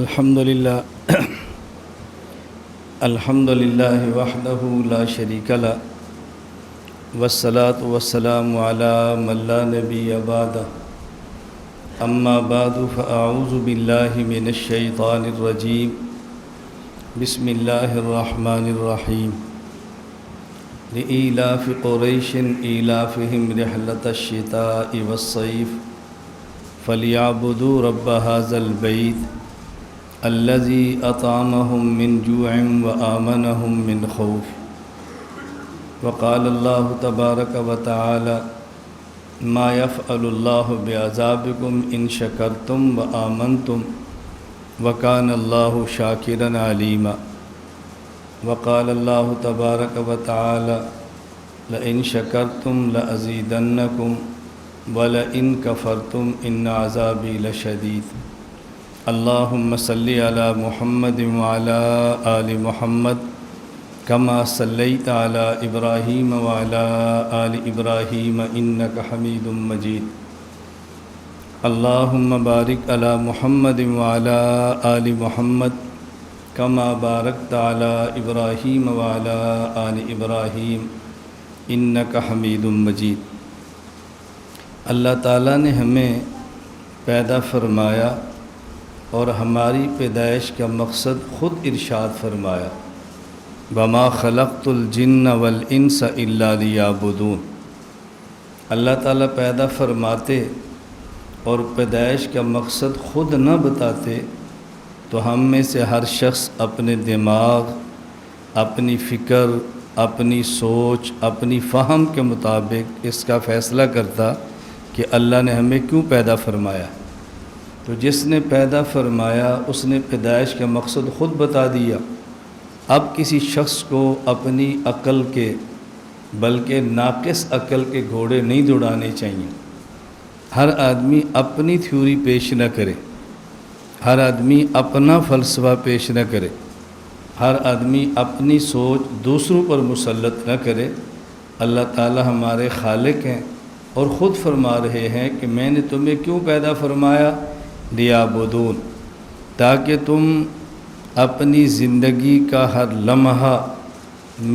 الحمد لله الحمد لله وحده لا شريك له والصلاة والسلام على من لا نبي بعده أما بعد فأعوذ بالله من الشيطان الرجيم بسم الله الرحمن الرحيم لإيلاف قريش إيلافهم رحلة الشتاء والصيف فليعبدوا رب هذا البيت الذي أطعمهم من جوع وآمنهم من خوف وقال الله تبارك وتعالى ما يفعل الله بعذابكم إن شكرتم وآمنتم وكان الله شاكرا عليما وقال الله تبارك وتعالى لئن شكرتم لأزيدنكم ولئن كفرتم إن عذابي لشديد اللهم صل على محمد وعلى آل محمد كما صليت على إبراهيم وعلى آل إبراهيم إنك حميد مجيد اللهم بارك على محمد وعلى آل محمد كما باركت على إبراهيم وعلى آل إبراهيم إنك حميد مجيد۔ اللہ تعالیٰ نے ہمیں پیدا فرمایا اور ہماری پیدائش کا مقصد خود ارشاد فرمایا وَمَا خَلَقْتُ الْجِنَّ وَالْإِنسَ إِلَّا لِيَعْبُدُونَ۔ اللہ تعالیٰ پیدا فرماتے اور پیدائش کا مقصد خود نہ بتاتے تو ہم میں سے ہر شخص اپنے دماغ، اپنی فکر، اپنی سوچ، اپنی فہم کے مطابق اس کا فیصلہ کرتا کہ اللہ نے ہمیں کیوں پیدا فرمایا۔ تو جس نے پیدا فرمایا اس نے پیدائش کا مقصد خود بتا دیا۔ اب کسی شخص کو اپنی عقل کے بلکہ ناقص عقل کے گھوڑے نہیں دوڑانے چاہیے۔ ہر آدمی اپنی تھیوری پیش نہ کرے، ہر آدمی اپنا فلسفہ پیش نہ کرے، ہر آدمی اپنی سوچ دوسروں پر مسلط نہ کرے۔ اللہ تعالی ہمارے خالق ہیں اور خود فرما رہے ہیں کہ میں نے تمہیں کیوں پیدا فرمایا، لیعبدون، تاکہ تم اپنی زندگی کا ہر لمحہ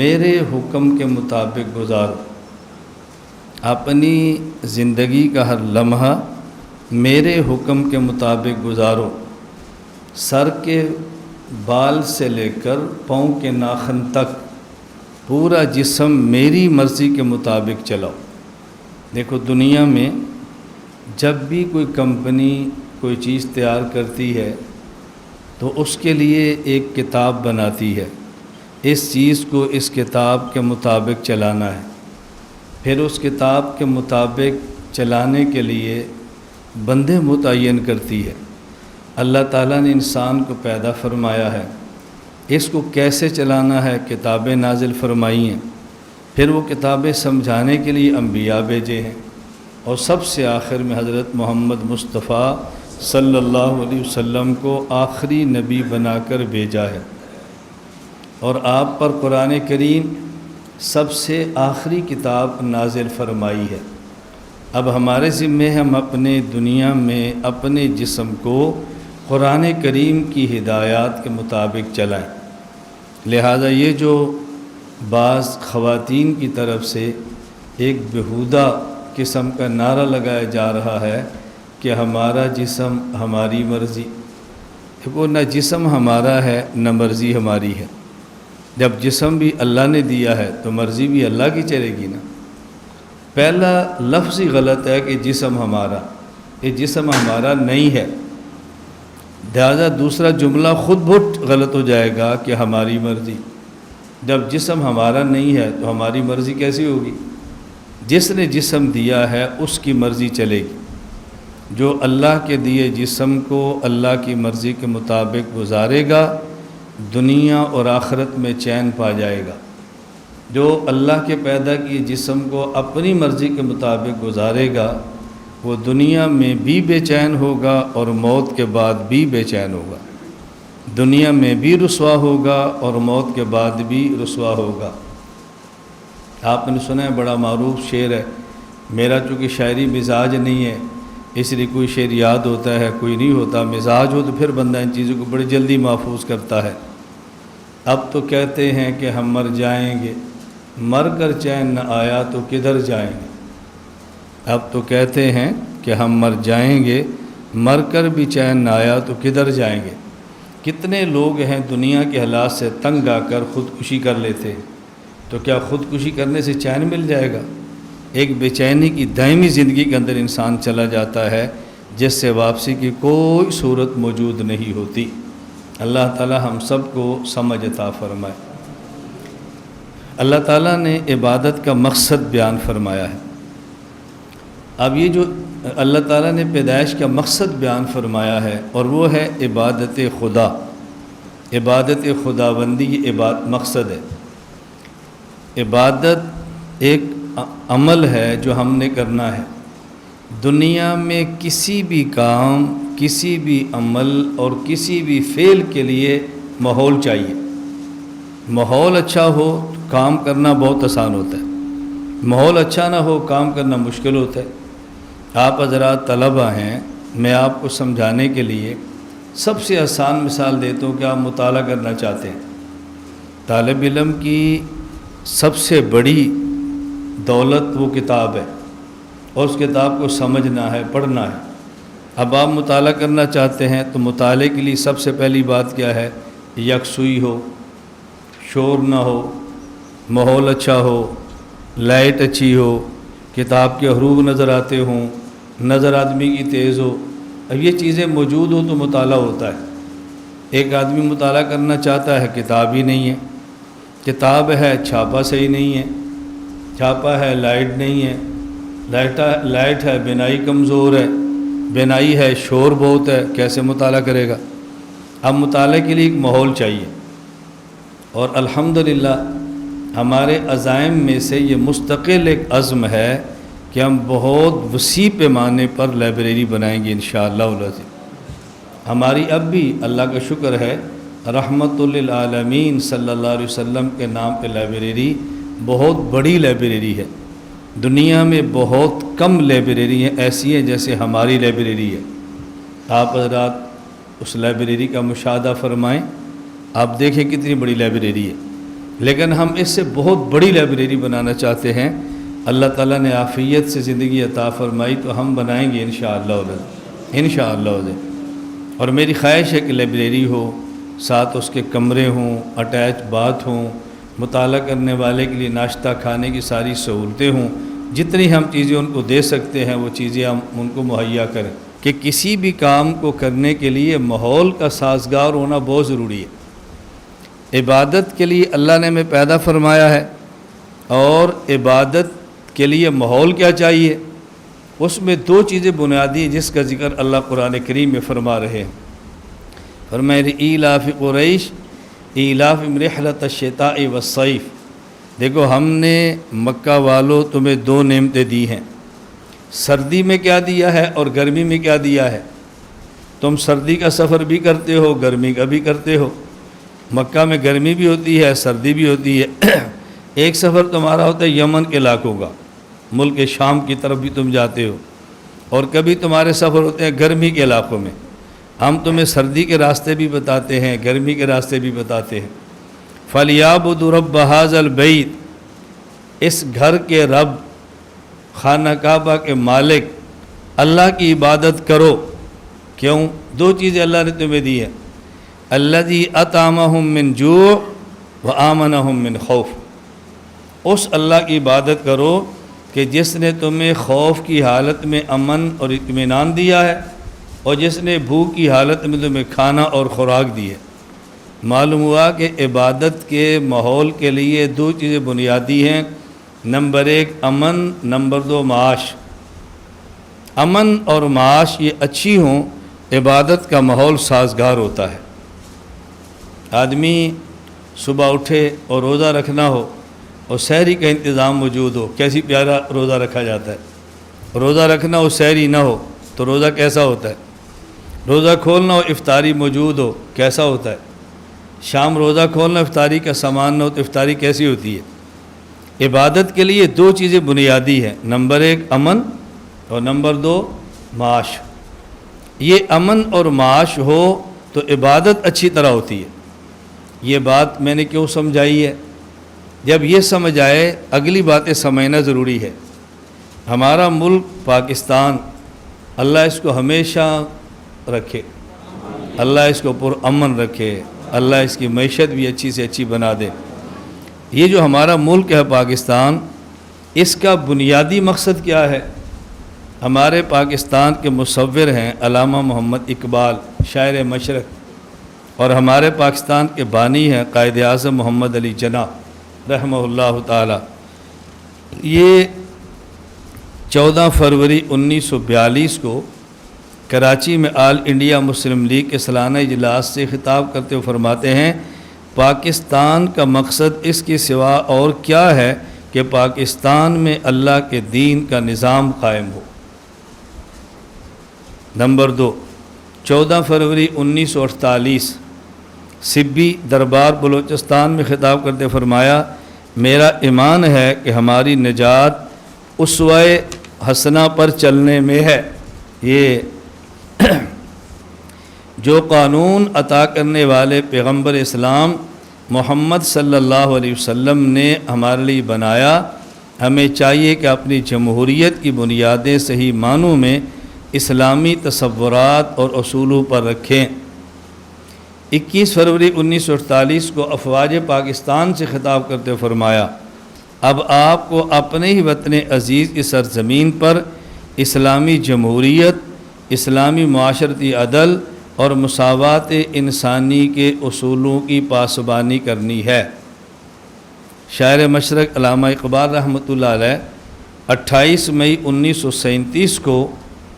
میرے حکم کے مطابق گزارو، اپنی زندگی کا ہر لمحہ میرے حکم کے مطابق گزارو، سر کے بال سے لے کر پاؤں کے ناخن تک پورا جسم میری مرضی کے مطابق چلاؤ۔ دیکھو دنیا میں جب بھی کوئی کمپنی کوئی چیز تیار کرتی ہے تو اس کے لیے ایک کتاب بناتی ہے، اس چیز کو اس کتاب کے مطابق چلانا ہے، پھر اس کتاب کے مطابق چلانے کے لیے بندے متعین کرتی ہے۔ اللہ تعالیٰ نے انسان کو پیدا فرمایا ہے، اس کو کیسے چلانا ہے کتابیں نازل فرمائی ہیں، پھر وہ کتابیں سمجھانے کے لیے انبیاء بھیجے ہیں، اور سب سے آخر میں حضرت محمد مصطفیٰ صلی اللہ علیہ وسلم کو آخری نبی بنا کر بھیجا ہے، اور آپ پر قرآن کریم سب سے آخری کتاب نازل فرمائی ہے۔ اب ہمارے ذمے ہم اپنے دنیا میں اپنے جسم کو قرآن کریم کی ہدایات کے مطابق چلائیں۔ لہذا یہ جو بعض خواتین کی طرف سے ایک بیہودہ قسم کا نعرہ لگایا جا رہا ہے کہ ہمارا جسم ہماری مرضی، وہ نہ جسم ہمارا ہے نہ مرضی ہماری ہے۔ جب جسم بھی اللہ نے دیا ہے تو مرضی بھی اللہ کی چلے گی نا۔ پہلا لفظ ہی غلط ہے کہ جسم ہمارا، یہ جسم ہمارا نہیں ہے، لہذا دوسرا جملہ خود بہت غلط ہو جائے گا کہ ہماری مرضی۔ جب جسم ہمارا نہیں ہے تو ہماری مرضی کیسی ہوگی؟ جس نے جسم دیا ہے اس کی مرضی چلے گی۔ جو اللہ کے دیے جسم کو اللہ کی مرضی کے مطابق گزارے گا دنیا اور آخرت میں چین پا جائے گا۔ جو اللہ کے پیدا کیے جسم کو اپنی مرضی کے مطابق گزارے گا وہ دنیا میں بھی بے چین ہوگا اور موت کے بعد بھی بے چین ہوگا، دنیا میں بھی رسوا ہوگا اور موت کے بعد بھی رسوا ہوگا۔ آپ نے سنا ہے، بڑا معروف شعر ہے، میرا چونکہ شاعری مزاج نہیں ہے اس لیے کوئی شعر یاد ہوتا ہے کوئی نہیں ہوتا، مزاج ہو تو پھر بندہ ان چیزوں کو بڑی جلدی محفوظ کرتا ہے۔ اب تو کہتے ہیں کہ ہم مر جائیں گے، مر کر چین نہ آیا تو کدھر جائیں گے۔ اب تو کہتے ہیں کہ ہم مر جائیں گے، مر کر بھی چین نہ آیا تو کدھر جائیں گے۔ کتنے لوگ ہیں دنیا کے حالات سے تنگ آ کر خودکشی کر لیتے ہیں، تو کیا خودکشی کرنے سے چین مل جائے گا؟ ایک بے چینی کی دائمی زندگی کے اندر انسان چلا جاتا ہے جس سے واپسی کی کوئی صورت موجود نہیں ہوتی۔ اللہ تعالی ہم سب کو سمجھ عطا فرمائے۔ اللہ تعالیٰ نے عبادت کا مقصد بیان فرمایا ہے۔ اب یہ جو اللہ تعالیٰ نے پیدائش کا مقصد بیان فرمایا ہے اور وہ ہے عبادت خدا، عبادت خداوندی یہ مقصد ہے۔ عبادت ایک عمل ہے جو ہم نے کرنا ہے۔ دنیا میں کسی بھی کام، کسی بھی عمل اور کسی بھی فعل کے لیے ماحول چاہیے۔ ماحول اچھا ہو تو کام کرنا بہت آسان ہوتا ہے، ماحول اچھا نہ ہو کام کرنا مشکل ہوتا ہے۔ آپ حضرات طلبہ ہیں، میں آپ کو سمجھانے کے لیے سب سے آسان مثال دیتا ہوں کہ آپ مطالعہ کرنا چاہتے ہیں۔ طالب علم کی سب سے بڑی دولت وہ کتاب ہے، اور اس کتاب کو سمجھنا ہے، پڑھنا ہے۔ اب آپ مطالعہ کرنا چاہتے ہیں تو مطالعے کے لیے سب سے پہلی بات کیا ہے؟ یکسوئی ہو، شور نہ ہو، ماحول اچھا ہو، لائٹ اچھی ہو، کتاب کے حروف نظر آتے ہوں، نظر آدمی کی تیز ہو۔ اب یہ چیزیں موجود ہو تو مطالعہ ہوتا ہے۔ ایک آدمی مطالعہ کرنا چاہتا ہے، کتاب ہی نہیں ہے، کتاب ہے چھاپا صحیح نہیں ہے، چھاپا ہے لائٹ نہیں ہے، لائٹ ہے بینائی کمزور ہے، بینائی ہے شور بہت ہے، کیسے مطالعہ کرے گا؟ اب مطالعے کے لیے ایک ماحول چاہیے، اور الحمدللہ ہمارے عزائم میں سے یہ مستقل ایک عزم ہے کہ ہم بہت وسیع پیمانے پر لائبریری بنائیں گے انشاءاللہ العزیز۔ ہماری اب بھی اللہ کا شکر ہے رحمت للعالمین صلی اللہ علیہ وسلم کے نام پہ لائبریری بہت بڑی لائبریری ہے۔ دنیا میں بہت کم لائبریری ہیں ایسی ہیں جیسے ہماری لائبریری ہے۔ آپ حضرات اس لائبریری کا مشاہدہ فرمائیں، آپ دیکھیں کتنی بڑی لائبریری ہے، لیکن ہم اس سے بہت بڑی لائبریری بنانا چاہتے ہیں۔ اللہ تعالیٰ نے عافیت سے زندگی عطا فرمائی تو ہم بنائیں گے انشاءاللہ انشاءاللہ۔ اور میری خواہش ہے کہ لائبریری ہو، ساتھ اس کے کمرے ہوں، اٹیچ باتھ ہوں، مطالعہ کرنے والے کے لیے ناشتہ کھانے کی ساری سہولتیں ہوں، جتنی ہم چیزیں ان کو دے سکتے ہیں وہ چیزیں ہم ان کو مہیا کریں، کہ کسی بھی کام کو کرنے کے لیے ماحول کا سازگار ہونا بہت ضروری ہے۔ عبادت کے لیے اللہ نے ہمیں پیدا فرمایا ہے، اور عبادت کے لیے ماحول کیا چاہیے؟ اس میں دو چیزیں بنیادی ہیں جس کا ذکر اللہ قرآن کریم میں فرما رہے ہیں۔ فرمایا ایلاف قریش ایلافہم رحلۃ الشتاء والصیف۔ دیکھو ہم نے مکہ والوں تمہیں دو نعمتیں دی ہیں، سردی میں کیا دیا ہے اور گرمی میں کیا دیا ہے۔ تم سردی کا سفر بھی کرتے ہو، گرمی کا بھی کرتے ہو۔ مکہ میں گرمی بھی ہوتی ہے، سردی بھی ہوتی ہے۔ ایک سفر تمہارا ہوتا ہے یمن کے علاقوں کا، ملک شام کی طرف بھی تم جاتے ہو، اور کبھی تمہارے سفر ہوتے ہیں گرمی کے علاقوں میں۔ ہم تمہیں سردی کے راستے بھی بتاتے ہیں، گرمی کے راستے بھی بتاتے ہیں۔ فَلْيَعْبُدُوا رَبَّ هَذَا الْبَيْتِ، اس گھر کے رب، خانہ کعبہ کے مالک اللہ کی عبادت کرو۔ کیوں؟ دو چیزیں اللہ نے تمہیں دی ہیں، الَّذِي أَطْعَمَهُم مِّن جُوعٍ وَآمَنَهُم مِّن خَوْفٍ۔ اس اللہ کی عبادت کرو کہ جس نے تمہیں خوف کی حالت میں امن اور اطمینان دیا ہے، اور جس نے بھوک کی حالت میں تمہیں کھانا اور خوراک دی ہے۔ معلوم ہوا کہ عبادت کے ماحول کے لیے دو چیزیں بنیادی ہیں، نمبر ایک امن، نمبر دو معاش۔ امن اور معاش یہ اچھی ہوں، عبادت کا ماحول سازگار ہوتا ہے۔ آدمی صبح اٹھے اور روزہ رکھنا ہو اور سحری کا انتظام موجود ہو، کیسی پیارا روزہ رکھا جاتا ہے۔ روزہ رکھنا ہو سحری نہ ہو تو روزہ کیسا ہوتا ہے؟ روزہ کھولنا ہو افطاری موجود ہو کیسا ہوتا ہے؟ شام روزہ کھولنا افطاری کا سامان نہ ہو تو افطاری کیسی ہوتی ہے؟ عبادت کے لیے دو چیزیں بنیادی ہیں، نمبر ایک امن اور نمبر دو معاش، یہ امن اور معاش ہو تو عبادت اچھی طرح ہوتی ہے۔ یہ بات میں نے کیوں سمجھائی ہے؟ جب یہ سمجھ آئے اگلی باتیں سمجھنا ضروری ہے۔ ہمارا ملک پاکستان، اللہ اس کو ہمیشہ رکھے، اللہ اس کو پر امن رکھے، اللہ اس کی معیشت بھی اچھی سے اچھی بنا دے۔ یہ جو ہمارا ملک ہے پاکستان، اس کا بنیادی مقصد کیا ہے؟ ہمارے پاکستان کے مصور ہیں علامہ محمد اقبال، شاعر مشرق، اور ہمارے پاکستان کے بانی ہیں قائد اعظم محمد علی جناح رحمہ اللہ تعالی۔ یہ 14 فروری 1942 کو کراچی میں آل انڈیا مسلم لیگ کے سالانہ اجلاس سے خطاب کرتے ہوئے فرماتے ہیں، پاکستان کا مقصد اس کے سوا اور کیا ہے کہ پاکستان میں اللہ کے دین کا نظام قائم ہو۔ نمبر 2، 14 فروری 1948 سبی دربار بلوچستان میں خطاب کرتے فرمایا، میرا ایمان ہے کہ ہماری نجات اسوہ حسنہ پر چلنے میں ہے۔ یہ جو قانون عطا کرنے والے پیغمبر اسلام محمد صلی اللہ علیہ وسلم نے ہمارے لیے بنایا، ہمیں چاہیے کہ اپنی جمہوریت کی بنیادیں صحیح معنوں میں اسلامی تصورات اور اصولوں پر رکھیں۔ 21 فروری 1948 کو افواج پاکستان سے خطاب کرتے فرمایا، اب آپ کو اپنے ہی وطن عزیز کی سرزمین پر اسلامی جمہوریت، اسلامی معاشرتی عدل اور مساوات انسانی کے اصولوں کی پاسبانی کرنی ہے۔ شاعر مشرق علامہ اقبال رحمۃ اللہ علیہ 28 مئی 1937 کو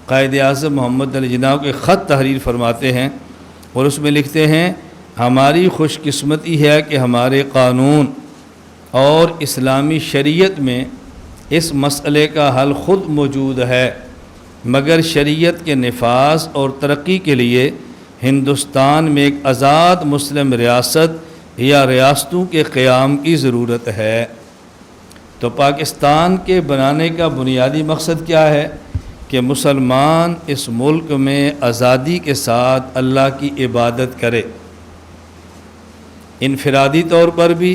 قائد اعظم محمد علی جناح کے خط تحریر فرماتے ہیں اور اس میں لکھتے ہیں، ہماری خوش قسمتی ہے کہ ہمارے قانون اور اسلامی شریعت میں اس مسئلے کا حل خود موجود ہے، مگر شریعت کے نفاذ اور ترقی کے لیے ہندوستان میں ایک آزاد مسلم ریاست یا ریاستوں کے قیام کی ضرورت ہے۔ تو پاکستان کے بنانے کا بنیادی مقصد کیا ہے؟ کہ مسلمان اس ملک میں آزادی کے ساتھ اللہ کی عبادت کرے، انفرادی طور پر بھی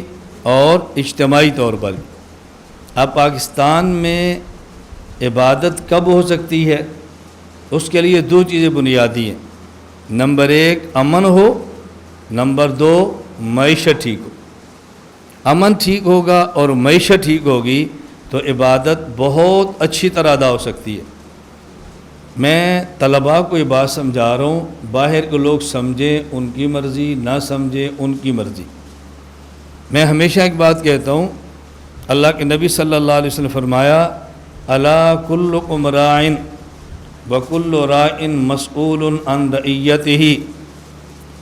اور اجتماعی طور پر بھی۔ اب پاکستان میں عبادت کب ہو سکتی ہے؟ اس کے لیے 2 چیزیں بنیادی ہیں۔ نمبر 1 امن ہو، نمبر 2 معیشت ٹھیک ہو۔ امن ٹھیک ہوگا اور معیشت ٹھیک ہوگی تو عبادت بہت اچھی طرح ادا ہو سکتی ہے۔ میں طلباء کو یہ بات سمجھا رہا ہوں، باہر کے لوگ سمجھیں ان کی مرضی، نہ سمجھیں ان کی مرضی۔ میں ہمیشہ ایک بات کہتا ہوں، اللہ کے نبی صلی اللہ علیہ وسلم فرمایا، الا کلکم راعٍ وکل راعٍ مسئول عن رعیتہ،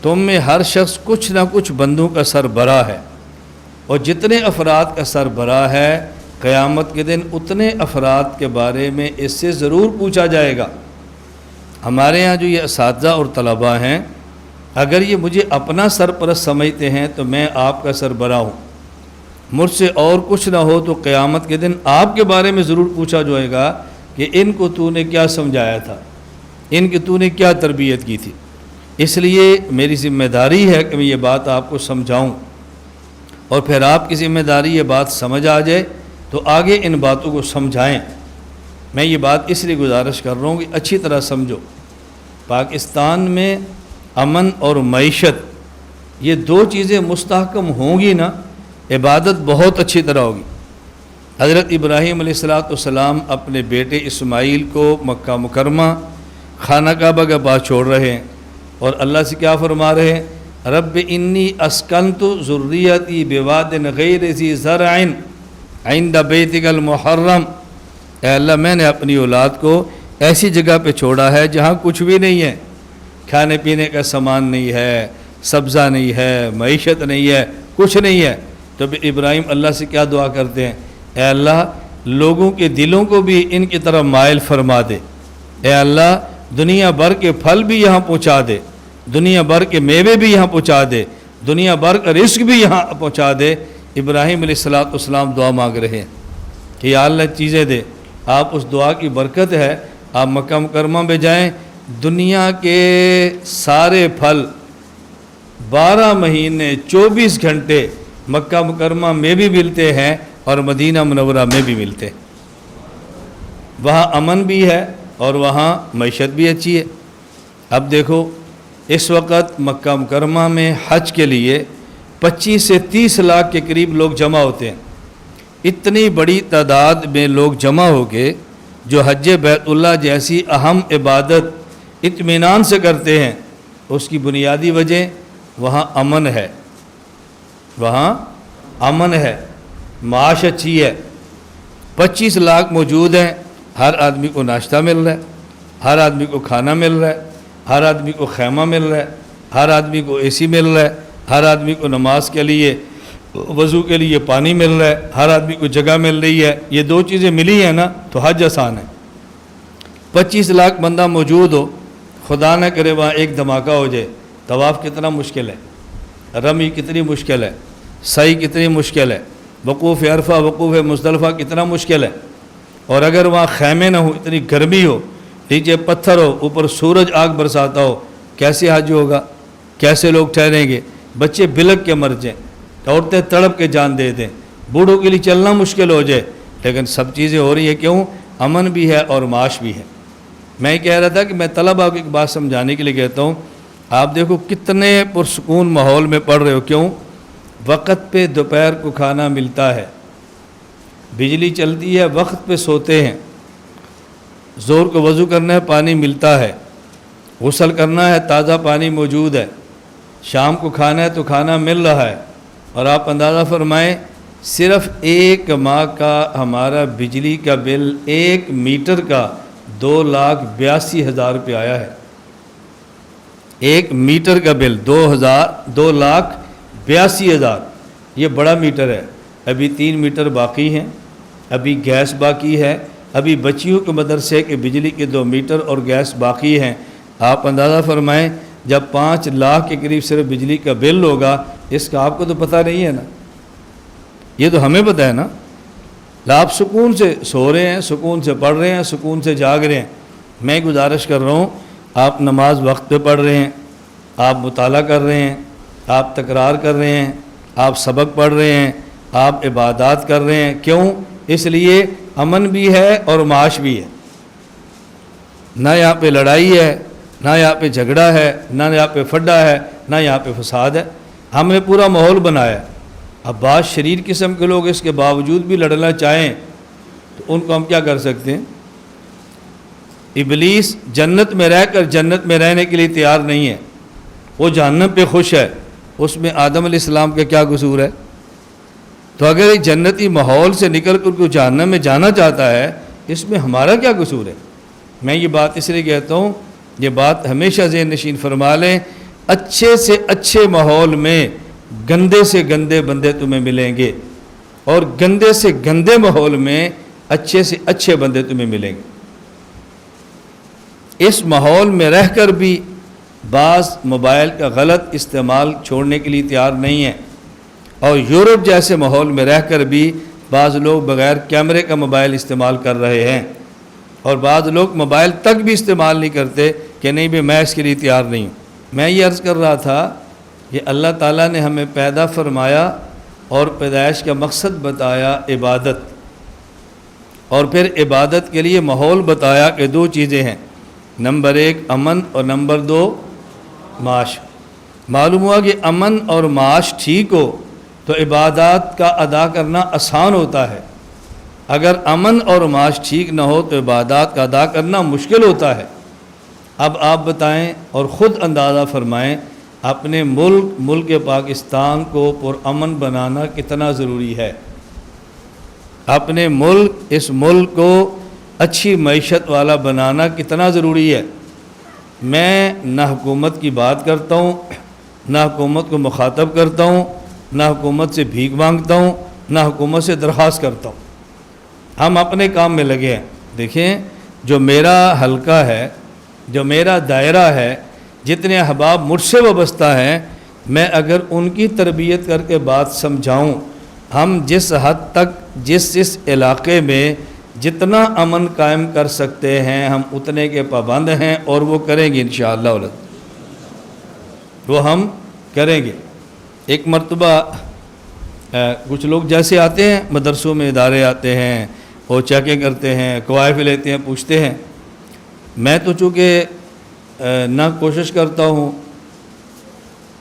تم میں ہر شخص کچھ نہ کچھ بندوں کا سربراہ ہے، اور جتنے افراد کا سربراہ ہے قیامت کے دن اتنے افراد کے بارے میں اس سے ضرور پوچھا جائے گا۔ ہمارے ہاں جو یہ اساتذہ اور طلباء ہیں، اگر یہ مجھے اپنا سرپرست سمجھتے ہیں تو میں آپ کا سربراہ ہوں، مجھ سے اور کچھ نہ ہو تو قیامت کے دن آپ کے بارے میں ضرور پوچھا جائے گا کہ ان کو تو نے کیا سمجھایا تھا، ان کی تو نے کیا تربیت کی تھی۔ اس لیے میری ذمہ داری ہے کہ میں یہ بات آپ کو سمجھاؤں، اور پھر آپ کی ذمہ داری یہ بات سمجھ آ جائے تو آگے ان باتوں کو سمجھائیں۔ میں یہ بات اس لیے گزارش کر رہا ہوں کہ اچھی طرح سمجھو، پاکستان میں امن اور معیشت یہ 2 چیزیں مستحکم ہوں گی نا، عبادت بہت اچھی طرح ہوگی۔ حضرت ابراہیم علیہ السلام اپنے بیٹے اسماعیل کو مکہ مکرمہ خانہ کعبہ کے پاس چھوڑ رہے ہیں، اور اللہ سے کیا فرما رہے ہیں، رب انی اسکنت ذریتی بواد غیر ذی زرع عند بیتک المحرم، اے اللہ میں نے اپنی اولاد کو ایسی جگہ پہ چھوڑا ہے جہاں کچھ بھی نہیں ہے، کھانے پینے کا سامان نہیں ہے، سبزہ نہیں ہے، معیشت نہیں ہے، کچھ نہیں ہے۔ تو ابراہیم اللہ سے کیا دعا کرتے ہیں، اے اللہ لوگوں کے دلوں کو بھی ان کی طرف مائل فرما دے، اے اللہ دنیا بھر کے پھل بھی یہاں پہنچا دے، دنیا بھر کے میوے بھی یہاں پہنچا دے، دنیا بھر کا رزق بھی یہاں پہنچا دے۔ ابراہیم علیہ السلام دعا مانگ رہے ہیں کہ یا اللہ چیزیں دے۔ آپ اس دعا کی برکت ہے آپ مکہ مکرمہ میں جائیں، دنیا کے سارے پھل 12 مہینے 24 گھنٹے مکہ مکرمہ میں بھی ملتے ہیں اور مدینہ منورہ میں بھی ملتے ہیں۔ وہاں امن بھی ہے اور وہاں معیشت بھی اچھی ہے۔ اب دیکھو اس وقت مکہ مکرمہ میں حج کے لیے 25 سے 30 لاکھ کے قریب لوگ جمع ہوتے ہیں۔ اتنی بڑی تعداد میں لوگ جمع ہو کے جو حج بیت اللہ جیسی اہم عبادت اطمینان سے کرتے ہیں، اس کی بنیادی وجہ وہاں امن ہے، وہاں امن ہے، معاش اچھی ہے۔ 25 لاکھ موجود ہیں، ہر آدمی کو ناشتہ مل رہا ہے، ہر آدمی کو کھانا مل رہا ہے، ہر آدمی کو خیمہ مل رہا ہے، ہر آدمی کو اے سی مل رہا ہے، ہر آدمی کو نماز کے لیے وضو کے لیے پانی مل رہا ہے، ہر آدمی کو جگہ مل رہی ہے۔ یہ 2 چیزیں ملی ہیں نا تو حج آسان ہے۔ 25 لاکھ بندہ موجود ہو، خدا نہ کرے وہاں ایک دھماکہ ہو جائے، طواف کتنا مشکل ہے، رمی کتنی مشکل ہے، سعی کتنی مشکل ہے، وقوف عرفہ وقوف مزدلفہ کتنا مشکل ہے۔ اور اگر وہاں خیمے نہ ہو، اتنی گرمی ہو، نیچے پتھر ہو، اوپر سورج آگ برساتا ہو، کیسے حج ہوگا؟ کیسے لوگ ٹھہریں گے؟ بچے بلک کے مر جائیں، عورتیں تڑپ کے جان دے دیں، بوڑھوں کے لیے چلنا مشکل ہو جائے، لیکن سب چیزیں ہو رہی ہیں کیوں؟ امن بھی ہے اور معاش بھی ہے۔ میں یہ کہہ رہا تھا کہ میں طلباء کو ایک بات سمجھانے کے لیے کہتا ہوں، آپ دیکھو کتنے پرسکون ماحول میں پڑھ رہے ہو، کیوں؟ وقت پہ دوپہر کو کھانا ملتا ہے، بجلی چلتی ہے، وقت پہ سوتے ہیں، زور کو وضو کرنا ہے پانی ملتا ہے، غسل کرنا ہے تازہ پانی موجود ہے، شام کو کھانا ہے تو کھانا مل رہا ہے۔ اور آپ اندازہ فرمائیں صرف 1 ماہ کا ہمارا بجلی کا بل 1 میٹر کا 2,82,000 روپے آیا ہے۔ 1 میٹر کا بل 2,82,000، یہ بڑا میٹر ہے۔ ابھی 3 میٹر باقی ہیں، ابھی گیس باقی ہے، ابھی بچیوں کے مدرسے کے بجلی کے 2 میٹر اور گیس باقی ہیں۔ آپ اندازہ فرمائیں جب 5 لاکھ کے قریب صرف بجلی کا بل ہوگا، اس کا آپ کو تو پتہ نہیں ہے نا، یہ تو ہمیں پتہ ہے نا۔ آپ سکون سے سو رہے ہیں، سکون سے پڑھ رہے ہیں، سکون سے جاگ رہے ہیں۔ میں گزارش کر رہا ہوں، آپ نماز وقت پہ پڑھ رہے ہیں، آپ مطالعہ کر رہے ہیں، آپ تکرار کر رہے ہیں، آپ سبق پڑھ رہے ہیں، آپ عبادات کر رہے ہیں، کیوں؟ اس لیے امن بھی ہے اور معاش بھی ہے۔ نہ یہاں پہ لڑائی ہے، نہ یہاں پہ جھگڑا ہے، نہ یہاں پہ فڈا ہے، نہ یہاں پہ فساد ہے۔ ہم نے پورا ماحول بنایا ہے۔ اب بعض شریر قسم کے لوگ اس کے باوجود بھی لڑنا چاہیں تو ان کو ہم کیا کر سکتے ہیں؟ ابلیس جنت میں رہ کر جنت میں رہنے کے لیے تیار نہیں ہے، وہ جہنم پہ خوش ہے، اس میں آدم علیہ السلام کا کیا قصور ہے؟ تو اگر ایک جنتی ماحول سے نکل کر کوئی جہنم میں جانا چاہتا ہے، اس میں ہمارا کیا قصور ہے؟ میں یہ بات اس لیے کہتا ہوں، یہ بات ہمیشہ ذہن نشین فرما لیں، اچھے سے اچھے ماحول میں گندے سے گندے بندے تمہیں ملیں گے، اور گندے سے گندے ماحول میں اچھے سے اچھے بندے تمہیں ملیں گے۔ اس ماحول میں رہ کر بھی بعض موبائل کا غلط استعمال چھوڑنے کے لیے تیار نہیں ہیں، اور یورپ جیسے ماحول میں رہ کر بھی بعض لوگ بغیر کیمرے کا موبائل استعمال کر رہے ہیں، اور بعض لوگ موبائل تک بھی استعمال نہیں کرتے کہ نہیں بھی میں اس کے لیے تیار نہیں ہوں۔ میں یہ عرض کر رہا تھا کہ اللہ تعالیٰ نے ہمیں پیدا فرمایا اور پیدائش کا مقصد بتایا عبادت، اور پھر عبادت کے لیے ماحول بتایا کہ 2 چیزیں ہیں، نمبر 1 امن اور نمبر 2 معاش۔ معلوم ہوا کہ امن اور معاش ٹھیک ہو تو عبادات کا ادا کرنا آسان ہوتا ہے، اگر امن اور معاش ٹھیک نہ ہو تو عبادات کا ادا کرنا مشکل ہوتا ہے۔ اب آپ بتائیں اور خود اندازہ فرمائیں اپنے ملک پاکستان کو پرامن بنانا کتنا ضروری ہے، اپنے اس ملک کو اچھی معیشت والا بنانا کتنا ضروری ہے۔ میں نہ حکومت کی بات کرتا ہوں، نہ حکومت کو مخاطب کرتا ہوں، نہ حکومت سے بھیک مانگتا ہوں، نہ حکومت سے درخواست کرتا ہوں، ہم اپنے کام میں لگے ہیں۔ دیکھیں جو میرا حلقہ ہے، جو میرا دائرہ ہے، جتنے احباب مجھ سے وابستہ ہیں، میں اگر ان کی تربیت کر کے بات سمجھاؤں، ہم جس حد تک جس علاقے میں جتنا امن قائم کر سکتے ہیں ہم اتنے کے پابند ہیں، اور وہ کریں گے انشاءاللہ، وہ ہم کریں گے۔ ایک مرتبہ کچھ لوگ جیسے آتے ہیں مدرسوں میں، ادارے آتے ہیں، وہ چیکنگ کرتے ہیں، قوائف لیتے ہیں، پوچھتے ہیں۔ میں تو چونکہ نہ کوشش کرتا ہوں،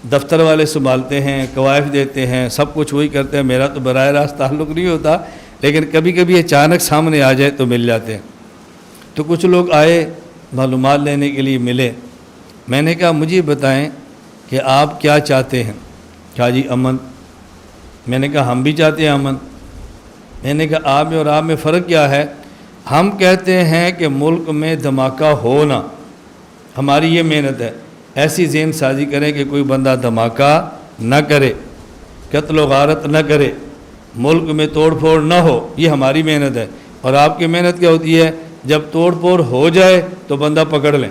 دفتر والے سنبھالتے ہیں، قوائف دیتے ہیں، سب کچھ وہی کرتے ہیں، میرا تو براہ راست تعلق نہیں ہوتا، لیکن کبھی کبھی اچانک سامنے آ جائے تو مل جاتے ہیں۔ تو کچھ لوگ آئے معلومات لینے کے لیے، ملے۔ میں نے کہا مجھے بتائیں کہ آپ کیا چاہتے ہیں؟ کہا جی امن۔ میں نے کہا ہم بھی چاہتے ہیں امن۔ میں نے کہا آپ میں اور آپ میں فرق کیا ہے؟ ہم کہتے ہیں کہ ملک میں دھماکہ ہو نہ، ہماری یہ محنت ہے، ایسی ذہن سازی کریں کہ کوئی بندہ دھماکہ نہ کرے، قتل و غارت نہ کرے، ملک میں توڑ پھوڑ نہ ہو، یہ ہماری محنت ہے۔ اور آپ کی محنت کیا ہوتی ہے؟ جب توڑ پھوڑ ہو جائے تو بندہ پکڑ لیں۔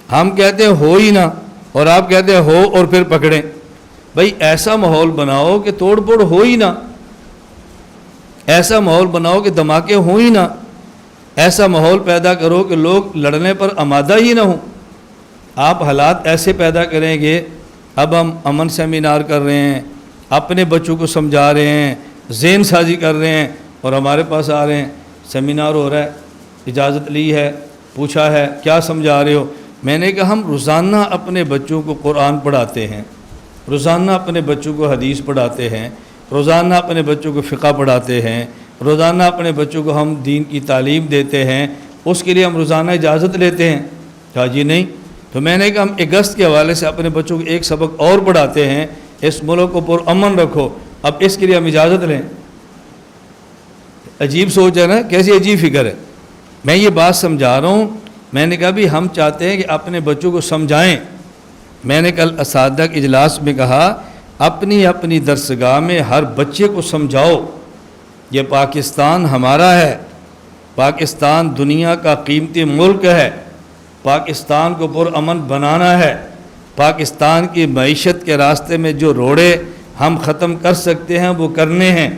ہم کہتے ہیں ہو ہی نہ، اور آپ کہتے ہیں ہو اور پھر پکڑیں۔ بھائی ایسا ماحول بناؤ کہ توڑ پھوڑ ہو ہی نہ، ایسا ماحول بناؤ کہ دھماکے ہوں ہی نہ، ایسا ماحول پیدا کرو کہ لوگ لڑنے پر آمادہ ہی نہ ہوں۔ آپ حالات ایسے پیدا کریں گے۔ اب ہم امن سیمینار کر رہے ہیں، اپنے بچوں کو سمجھا رہے ہیں، ذہن سازی کر رہے ہیں، اور ہمارے پاس آ رہے ہیں، سیمینار ہو رہا ہے، اجازت لی ہے، پوچھا ہے کیا سمجھا رہے ہو؟ میں نے کہا ہم روزانہ اپنے بچوں کو قرآن پڑھاتے ہیں، روزانہ اپنے بچوں کو حدیث پڑھاتے ہیں، روزانہ اپنے بچوں کو فقہ پڑھاتے ہیں، روزانہ اپنے بچوں کو ہم دین کی تعلیم دیتے ہیں، اس کے لیے ہم روزانہ اجازت لیتے ہیں؟ کہا جی نہیں۔ تو میں نے کہا ہم اگست کے حوالے سے اپنے بچوں کو ایک سبق اور پڑھاتے ہیں، اس ملک کو پر امن رکھو، اب اس کے لیے ہم اجازت لیں؟ عجیب سوچ ہے نا، کیسی عجیب فکر ہے۔ میں یہ بات سمجھا رہا ہوں۔ میں نے کہا بھی ہم چاہتے ہیں کہ اپنے بچوں کو سمجھائیں۔ میں نے کل اساتذہ کے اجلاس میں کہا اپنی اپنی درسگاہ میں ہر بچے کو سمجھاؤ یہ پاکستان ہمارا ہے، پاکستان دنیا کا قیمتی ملک ہے، پاکستان کو پرامن بنانا ہے، پاکستان کی معیشت کے راستے میں جو روڑے ہم ختم کر سکتے ہیں وہ کرنے ہیں،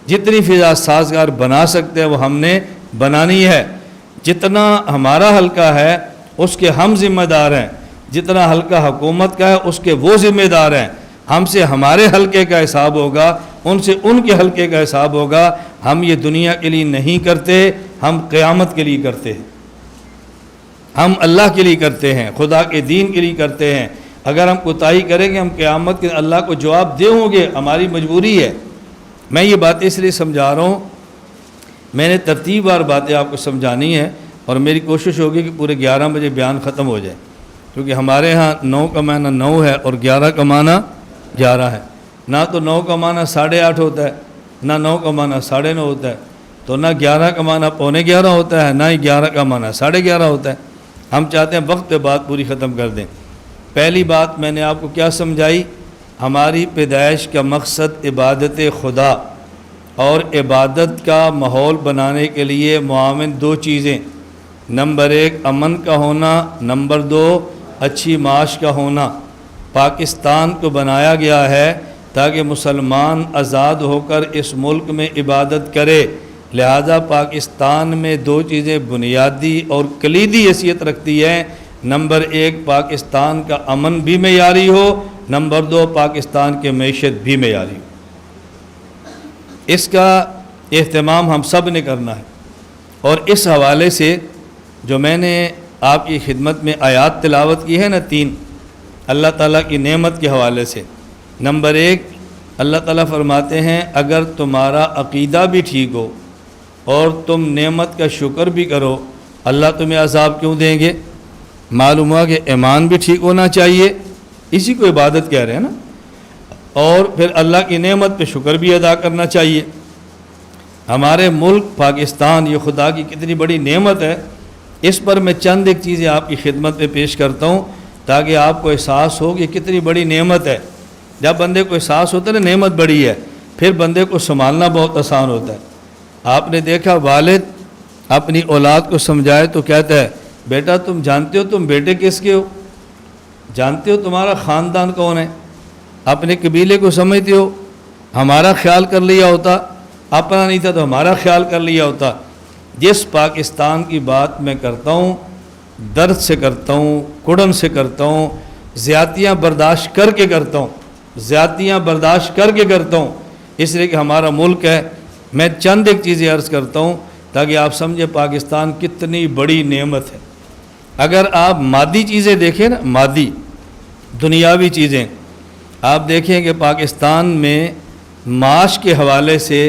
جتنی فضا سازگار بنا سکتے ہیں وہ ہم نے بنانی ہے، جتنا ہمارا حلقہ ہے اس کے ہم ذمہ دار ہیں، جتنا حلقہ حکومت کا ہے اس کے وہ ذمہ دار ہیں، ہم سے ہمارے حلقے کا حساب ہوگا، ان سے ان کے حلقے کا حساب ہوگا۔ ہم یہ دنیا کے لیے نہیں کرتے، ہم قیامت کے لیے کرتے ہیں، ہم اللہ کے لیے کرتے ہیں، خدا کے دین کے لیے کرتے ہیں۔ اگر ہم کوتاہی کریں گے ہم قیامت کے اللہ کو جواب دے ہوں گے، ہماری مجبوری ہے۔ میں یہ باتیں اس لیے سمجھا رہا ہوں، میں نے ترتیب وار باتیں آپ کو سمجھانی ہے، اور میری کوشش ہوگی کہ پورے 11 بجے بیان ختم ہو جائے، کیونکہ ہمارے ہاں 9 کا معنی 9 ہے اور 11 کا معنی 11 ہے۔ نہ تو 9 کا معنی 8:30 ہوتا ہے، نہ 9 کا معنی 9:30 ہوتا ہے، تو نہ 11 کا معنی 11:45 ہوتا ہے، نہ ہی 11 کا معنی 11:30 ہوتا ہے۔ ہم چاہتے ہیں وقت پہ بات پوری ختم کر دیں۔ پہلی بات میں نے آپ کو کیا سمجھائی؟ ہماری پیدائش کا مقصد عبادت خدا، اور عبادت کا ماحول بنانے کے لیے معاون 2 چیزیں، نمبر 1 امن کا ہونا، نمبر 2 اچھی معاش کا ہونا۔ پاکستان کو بنایا گیا ہے تاکہ مسلمان آزاد ہو کر اس ملک میں عبادت کرے، لہذا پاکستان میں 2 چیزیں بنیادی اور کلیدی حیثیت رکھتی ہیں۔ نمبر 1 پاکستان کا امن بھی معیاری ہو، نمبر 2 پاکستان کی معیشت بھی معیاری ہو۔ اس کا اہتمام ہم سب نے کرنا ہے، اور اس حوالے سے جو میں نے آپ کی خدمت میں آیات تلاوت کی ہے نا 3 اللہ تعالیٰ کی نعمت کے حوالے سے، نمبر 1 اللہ تعالیٰ فرماتے ہیں اگر تمہارا عقیدہ بھی ٹھیک ہو اور تم نعمت کا شکر بھی کرو، اللہ تمہیں عذاب کیوں دیں گے؟ معلوم ہوا کہ ایمان بھی ٹھیک ہونا چاہیے، اسی کو عبادت کہہ رہے ہیں نا، اور پھر اللہ کی نعمت پہ شکر بھی ادا کرنا چاہیے۔ ہمارے ملک پاکستان یہ خدا کی کتنی بڑی نعمت ہے، اس پر میں چند ایک چیزیں آپ کی خدمت میں پیش کرتا ہوں تاکہ آپ کو احساس ہو کہ کتنی بڑی نعمت ہے۔ جب بندے کو احساس ہوتا ہے نا نعمت بڑی ہے، پھر بندے کو سنبھالنا بہت آسان ہوتا ہے۔ آپ نے دیکھا والد اپنی اولاد کو سمجھائے تو کہتا ہے بیٹا تم جانتے ہو تم بیٹے کس کے ہو، جانتے ہو تمہارا خاندان کون ہے، اپنے قبیلے کو سمجھتے ہو، ہمارا خیال کر لیا ہوتا اپنا نہیں تھا تو ہمارا خیال کر لیا ہوتا۔ جس پاکستان کی بات میں کرتا ہوں درد سے کرتا ہوں، کڑن سے کرتا ہوں، زیادتیاں برداشت کر کے کرتا ہوں، زیادتیاں برداشت کر کے کرتا ہوں، اس لیے کہ ہمارا ملک ہے۔ میں چند ایک چیزیں عرض کرتا ہوں تاکہ آپ سمجھیں پاکستان کتنی بڑی نعمت ہے۔ اگر آپ مادی چیزیں دیکھیں نا، مادی دنیاوی چیزیں، آپ دیکھیں کہ پاکستان میں معاش کے حوالے سے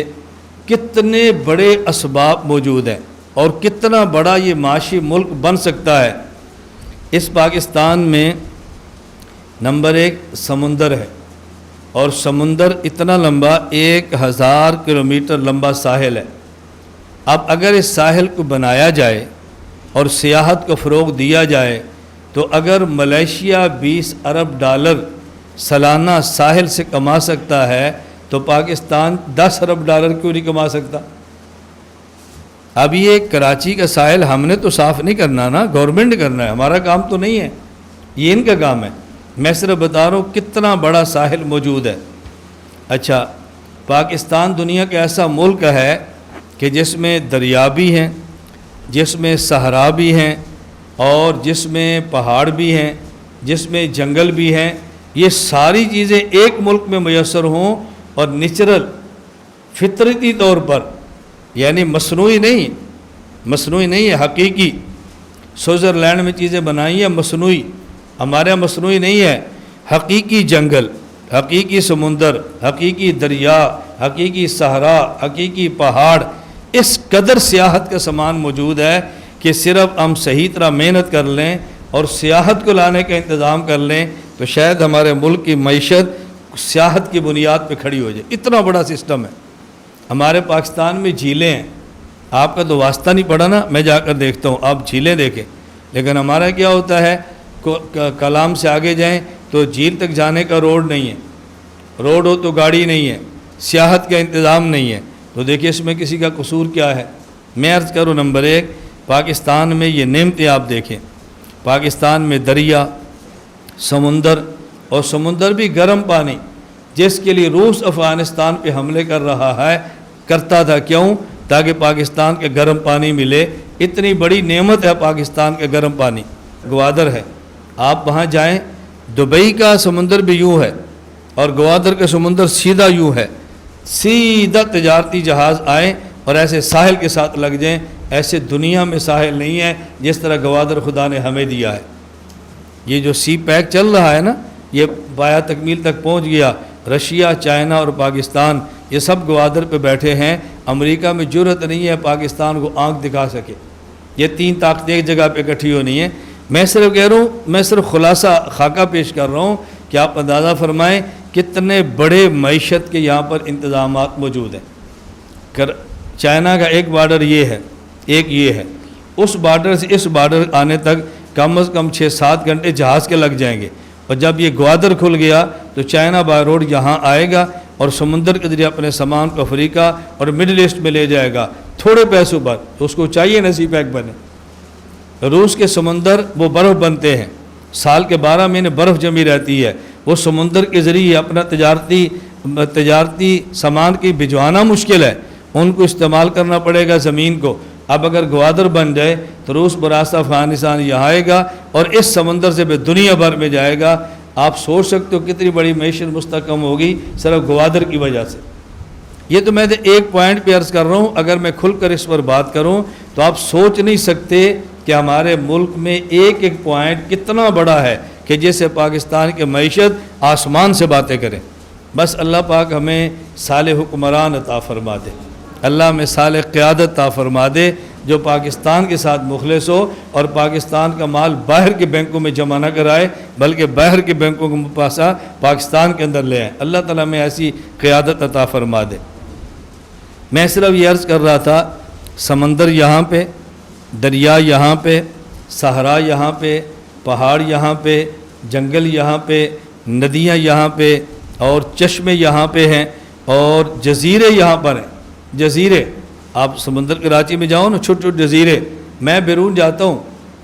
کتنے بڑے اسباب موجود ہیں اور کتنا بڑا یہ معاشی ملک بن سکتا ہے۔ اس پاکستان میں نمبر 1 سمندر ہے، اور سمندر اتنا لمبا 1000 کلومیٹر لمبا ساحل ہے۔ اب اگر اس ساحل کو بنایا جائے اور سیاحت کو فروغ دیا جائے تو اگر ملیشیا 20 ارب ڈالر سالانہ ساحل سے کما سکتا ہے تو پاکستان 10 ارب ڈالر کیوں نہیں کما سکتا؟ اب یہ کراچی کا ساحل ہم نے تو صاف نہیں کرنا نا، گورنمنٹ کرنا ہے، ہمارا کام تو نہیں ہے، یہ ان کا کام ہے۔ میں صرف بتا رہا ہوں کتنا بڑا ساحل موجود ہے۔ اچھا، پاکستان دنیا کا ایسا ملک ہے کہ جس میں دریا بھی ہیں، جس میں صحرا بھی ہیں، اور جس میں پہاڑ بھی ہیں، جس میں جنگل بھی ہیں۔ یہ ساری چیزیں ایک ملک میں میسر ہوں اور نیچرل فطرتی طور پر، یعنی مصنوعی نہیں ہے، حقیقی۔ سوئٹزرلینڈ میں چیزیں بنائی ہیں مصنوعی، ہمارے یہاں مصنوعی نہیں ہے، حقیقی جنگل، حقیقی سمندر، حقیقی دریا، حقیقی صحرا، حقیقی پہاڑ۔ اس قدر سیاحت کا سامان موجود ہے کہ صرف ہم صحیح طرح محنت کر لیں اور سیاحت کو لانے کا انتظام کر لیں تو شاید ہمارے ملک کی معیشت سیاحت کی بنیاد پہ کھڑی ہو جائے۔ اتنا بڑا سسٹم ہے۔ ہمارے پاکستان میں جھیلیں ہیں، آپ کا تو واسطہ نہیں پڑا نا، میں جا کر دیکھتا ہوں، آپ جھیلیں دیکھیں، لیکن ہمارا کیا ہوتا ہے، کلام سے آگے جائیں تو جھیل تک جانے کا روڈ نہیں ہے، روڈ ہو تو گاڑی نہیں ہے، سیاحت کا انتظام نہیں ہے، تو دیکھیے اس میں کسی کا قصور کیا ہے۔ میں عرض کروں نمبر 1 پاکستان میں یہ نعمتیں آپ دیکھیں، پاکستان میں دریا، سمندر، اور سمندر بھی گرم پانی، جس کے لیے روس افغانستان پہ حملے کر رہا ہے، کرتا تھا، کیوں؟ تاکہ پاکستان کے گرم پانی ملے۔ اتنی بڑی نعمت ہے پاکستان کے گرم پانی۔ گوادر ہے، آپ وہاں جائیں، دبئی کا سمندر بھی یوں ہے اور گوادر کا سمندر سیدھا یوں ہے، سیدھا تجارتی جہاز آئیں اور ایسے ساحل کے ساتھ لگ جائیں۔ ایسے دنیا میں ساحل نہیں ہے جس طرح گوادر خدا نے ہمیں دیا ہے۔ یہ جو سی پیک چل رہا ہے نا، یہ پایا تکمیل تک پہنچ گیا۔ رشیا، چائنا اور پاکستان یہ سب گوادر پہ بیٹھے ہیں۔ امریکہ میں جرأت نہیں ہے پاکستان کو آنکھ دکھا سکے۔ یہ 3 طاقتیں ایک جگہ پہ اکٹھی ہونی ہیں۔ میں صرف کہہ رہا ہوں، میں صرف خلاصہ خاکہ پیش کر رہا ہوں کہ آپ اندازہ فرمائیں کتنے بڑے معیشت کے یہاں پر انتظامات موجود ہیں۔ چائنا کا ایک بارڈر یہ ہے، ایک یہ ہے، اس بارڈر سے اس بارڈر آنے تک کم از کم 6-7 گھنٹے جہاز کے لگ جائیں گے، اور جب یہ گوادر کھل گیا تو چائنا بائی روڈ یہاں آئے گا اور سمندر کے ذریعے اپنے سامان کو افریقہ اور مڈل ایسٹ میں لے جائے گا تھوڑے پیسوں پر۔ تو اس کو چاہیے نا سی پیک بنے۔ روس کے سمندر وہ برف بنتے ہیں، سال کے 12 مہینے برف جمی رہتی ہے، وہ سمندر کے ذریعے اپنا تجارتی سامان کی بھجوانا مشکل ہے، ان کو استعمال کرنا پڑے گا زمین کو۔ اب اگر گوادر بن جائے تو روس براستہ افغانستان یہاں آئے گا اور اس سمندر سے بھی دنیا بھر میں جائے گا۔ آپ سوچ سکتے ہو کتنی بڑی معیشت مستحکم ہوگی صرف گوادر کی وجہ سے۔ یہ تو میں ایک پوائنٹ پہ عرض کر رہا ہوں، اگر میں کھل کر اس پر بات کروں تو آپ سوچ نہیں سکتے کہ ہمارے ملک میں ایک ایک پوائنٹ کتنا بڑا ہے کہ جیسے پاکستان کی معیشت آسمان سے باتیں کریں۔ بس اللہ پاک ہمیں صالح حکمران عطا فرما دے، اللہ ہمیں صالح قیادت عطا فرما دے جو پاکستان کے ساتھ مخلص ہو اور پاکستان کا مال باہر کے بینکوں میں جمع نہ کرائے بلکہ باہر کے بینکوں کو پاسا پاکستان کے اندر لے آئے۔ اللہ تعالیٰ ہمیں ایسی قیادت عطا فرما دے۔ میں صرف یہ عرض کر رہا تھا، سمندر یہاں پہ، دریا یہاں پہ، صحرا یہاں پہ، پہاڑ یہاں پہ، جنگل یہاں پہ، ندیاں یہاں پہ اور چشمے یہاں پہ ہیں اور جزیرے یہاں پر ہیں۔ جزیرے، آپ سمندر کراچی میں جاؤ نا، چھوٹے چھوٹے جزیرے، میں بیرون جاتا ہوں،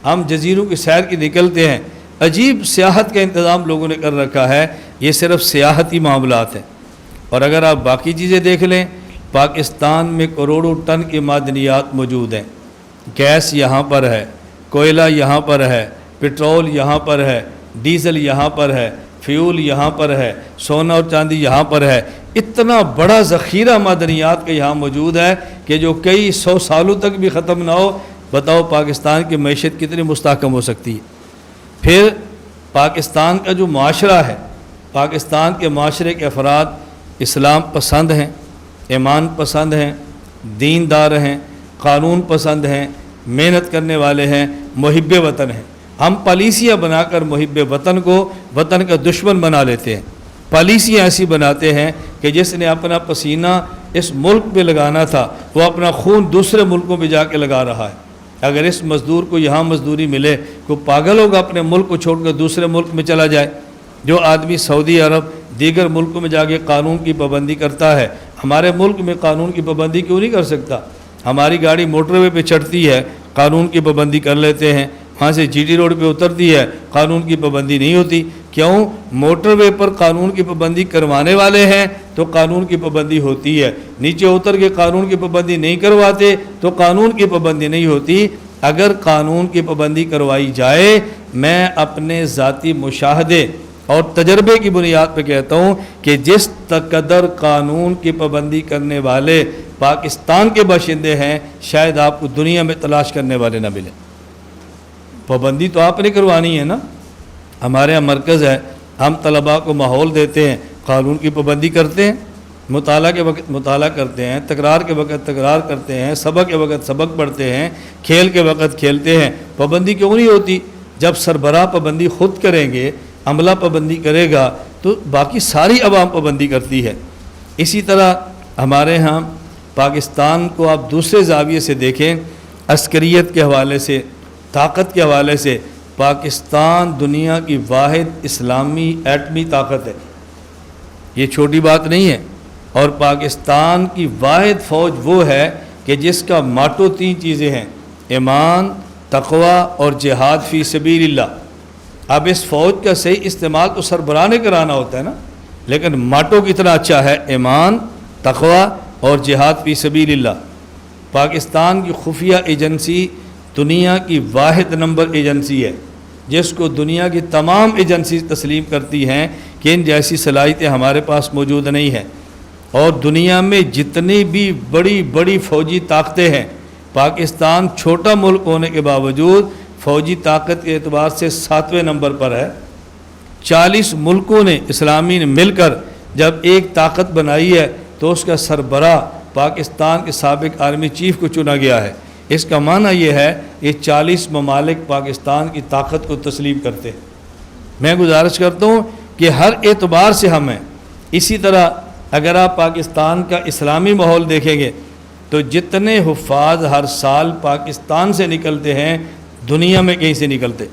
ہم جزیروں کی سیر کی نکلتے ہیں، عجیب سیاحت کا انتظام لوگوں نے کر رکھا ہے۔ یہ صرف سیاحتی معاملات ہیں، اور اگر آپ باقی چیزیں دیکھ لیں، پاکستان میں کروڑوں ٹن کی معدنیات موجود ہیں، گیس یہاں پر ہے، کوئلہ یہاں پر ہے، پٹرول یہاں پر ہے، ڈیزل یہاں پر ہے، فیول یہاں پر ہے، سونا اور چاندی یہاں پر ہے۔ اتنا بڑا ذخیرہ معدنیات کا یہاں موجود ہے کہ جو کئی 100 سالوں تک بھی ختم نہ ہو۔ بتاؤ پاکستان کی معیشت کتنی مستحکم ہو سکتی ہے۔ پھر پاکستان کا جو معاشرہ ہے، پاکستان کے معاشرے کے افراد اسلام پسند ہیں، ایمان پسند ہیں، دیندار ہیں، قانون پسند ہیں، محنت کرنے والے ہیں، محب وطن ہیں۔ ہم پالیسیاں بنا کر محب وطن کو وطن کا دشمن بنا لیتے ہیں۔ پالیسیاں ایسی بناتے ہیں کہ جس نے اپنا پسینہ اس ملک پہ لگانا تھا وہ اپنا خون دوسرے ملکوں پہ جا کے لگا رہا ہے۔ اگر اس مزدور کو یہاں مزدوری ملے، کوئی پاگل ہوگا اپنے ملک کو چھوڑ کر دوسرے ملک میں چلا جائے؟ جو آدمی سعودی عرب دیگر ملکوں میں جا کے قانون کی پابندی کرتا ہے، ہمارے ملک میں قانون کی پابندی کیوں نہیں کر سکتا؟ ہماری گاڑی موٹر وے پہ چڑھتی ہے، قانون کی پابندی کر لیتے ہیں، وہاں سے جی ٹی روڈ پہ اترتی ہے، قانون کی پابندی نہیں ہوتی۔ کیوں؟ موٹر وے پر قانون کی پابندی کروانے والے ہیں تو قانون کی پابندی ہوتی ہے، نیچے اتر کے قانون کی پابندی نہیں کرواتے تو قانون کی پابندی نہیں ہوتی۔ اگر قانون کی پابندی کروائی جائے، میں اپنے ذاتی مشاہدے اور تجربے کی بنیاد پہ کہتا ہوں کہ جس قدر قانون کی پابندی کرنے والے پاکستان کے باشندے ہیں، شاید آپ کو دنیا میں تلاش کرنے والے نہ ملیں۔ پابندی تو آپ نے کروانی ہے نا۔ ہمارے یہاں مرکز ہے، ہم طلباء کو ماحول دیتے ہیں، قانون کی پابندی کرتے ہیں، مطالعہ کے وقت مطالعہ کرتے ہیں، تکرار کے وقت تکرار کرتے ہیں، سبق کے وقت سبق پڑھتے ہیں، کھیل کے وقت کھیلتے ہیں۔ پابندی کیوں نہیں ہوتی؟ جب سربراہ پابندی خود کریں گے، عملہ پابندی کرے گا تو باقی ساری عوام پابندی کرتی ہے۔ اسی طرح ہمارے ہاں پاکستان کو آپ دوسرے زاویے سے دیکھیں، عسکریت کے حوالے سے، طاقت کے حوالے سے، پاکستان دنیا کی واحد اسلامی ایٹمی طاقت ہے۔ یہ چھوٹی بات نہیں ہے۔ اور پاکستان کی واحد فوج وہ ہے کہ جس کا ماٹو 3 چیزیں ہیں: ایمان، تقوی اور جہاد فی سبیل اللہ۔ اب اس فوج کا صحیح استعمال تو سربراہ نے کرانا ہوتا ہے نا، لیکن ماٹو کتنا اچھا ہے: ایمان، تقوی اور جہاد فی سبیل اللہ۔ پاکستان کی خفیہ ایجنسی دنیا کی واحد نمبر ایجنسی ہے، جس کو دنیا کی تمام ایجنسی تسلیم کرتی ہیں کہ ان جیسی صلاحیتیں ہمارے پاس موجود نہیں ہیں۔ اور دنیا میں جتنی بھی بڑی بڑی فوجی طاقتیں ہیں، پاکستان چھوٹا ملک ہونے کے باوجود فوجی طاقت کے اعتبار سے 7ویں نمبر پر ہے۔ 40 ملکوں نے اسلامی نے مل کر جب ایک طاقت بنائی ہے تو اس کا سربراہ پاکستان کے سابق آرمی چیف کو چنا گیا ہے۔ اس کا معنی یہ ہے کہ 40 ممالک پاکستان کی طاقت کو تسلیم کرتے ہیں۔ میں گزارش کرتا ہوں کہ ہر اعتبار سے ہم ہیں۔ اسی طرح اگر آپ پاکستان کا اسلامی ماحول دیکھیں گے تو جتنے حفاظ ہر سال پاکستان سے نکلتے ہیں، دنیا میں کہیں سے نکلتے۔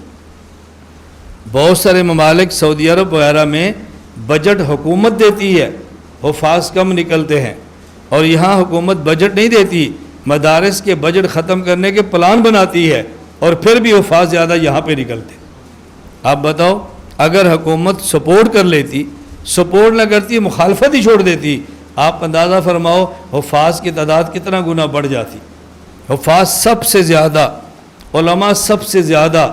بہت سارے ممالک سعودی عرب وغیرہ میں بجٹ حکومت دیتی ہے، حفاظ کم نکلتے ہیں، اور یہاں حکومت بجٹ نہیں دیتی، مدارس کے بجٹ ختم کرنے کے پلان بناتی ہے، اور پھر بھی حفاظ زیادہ یہاں پہ نکلتے۔ آپ بتاؤ، اگر حکومت سپورٹ کر لیتی، سپورٹ نہ کرتی، مخالفت ہی چھوڑ دیتی، آپ اندازہ فرماؤ حفاظ کی تعداد کتنا گنا بڑھ جاتی۔ حفاظ سب سے زیادہ، علماء سب سے زیادہ،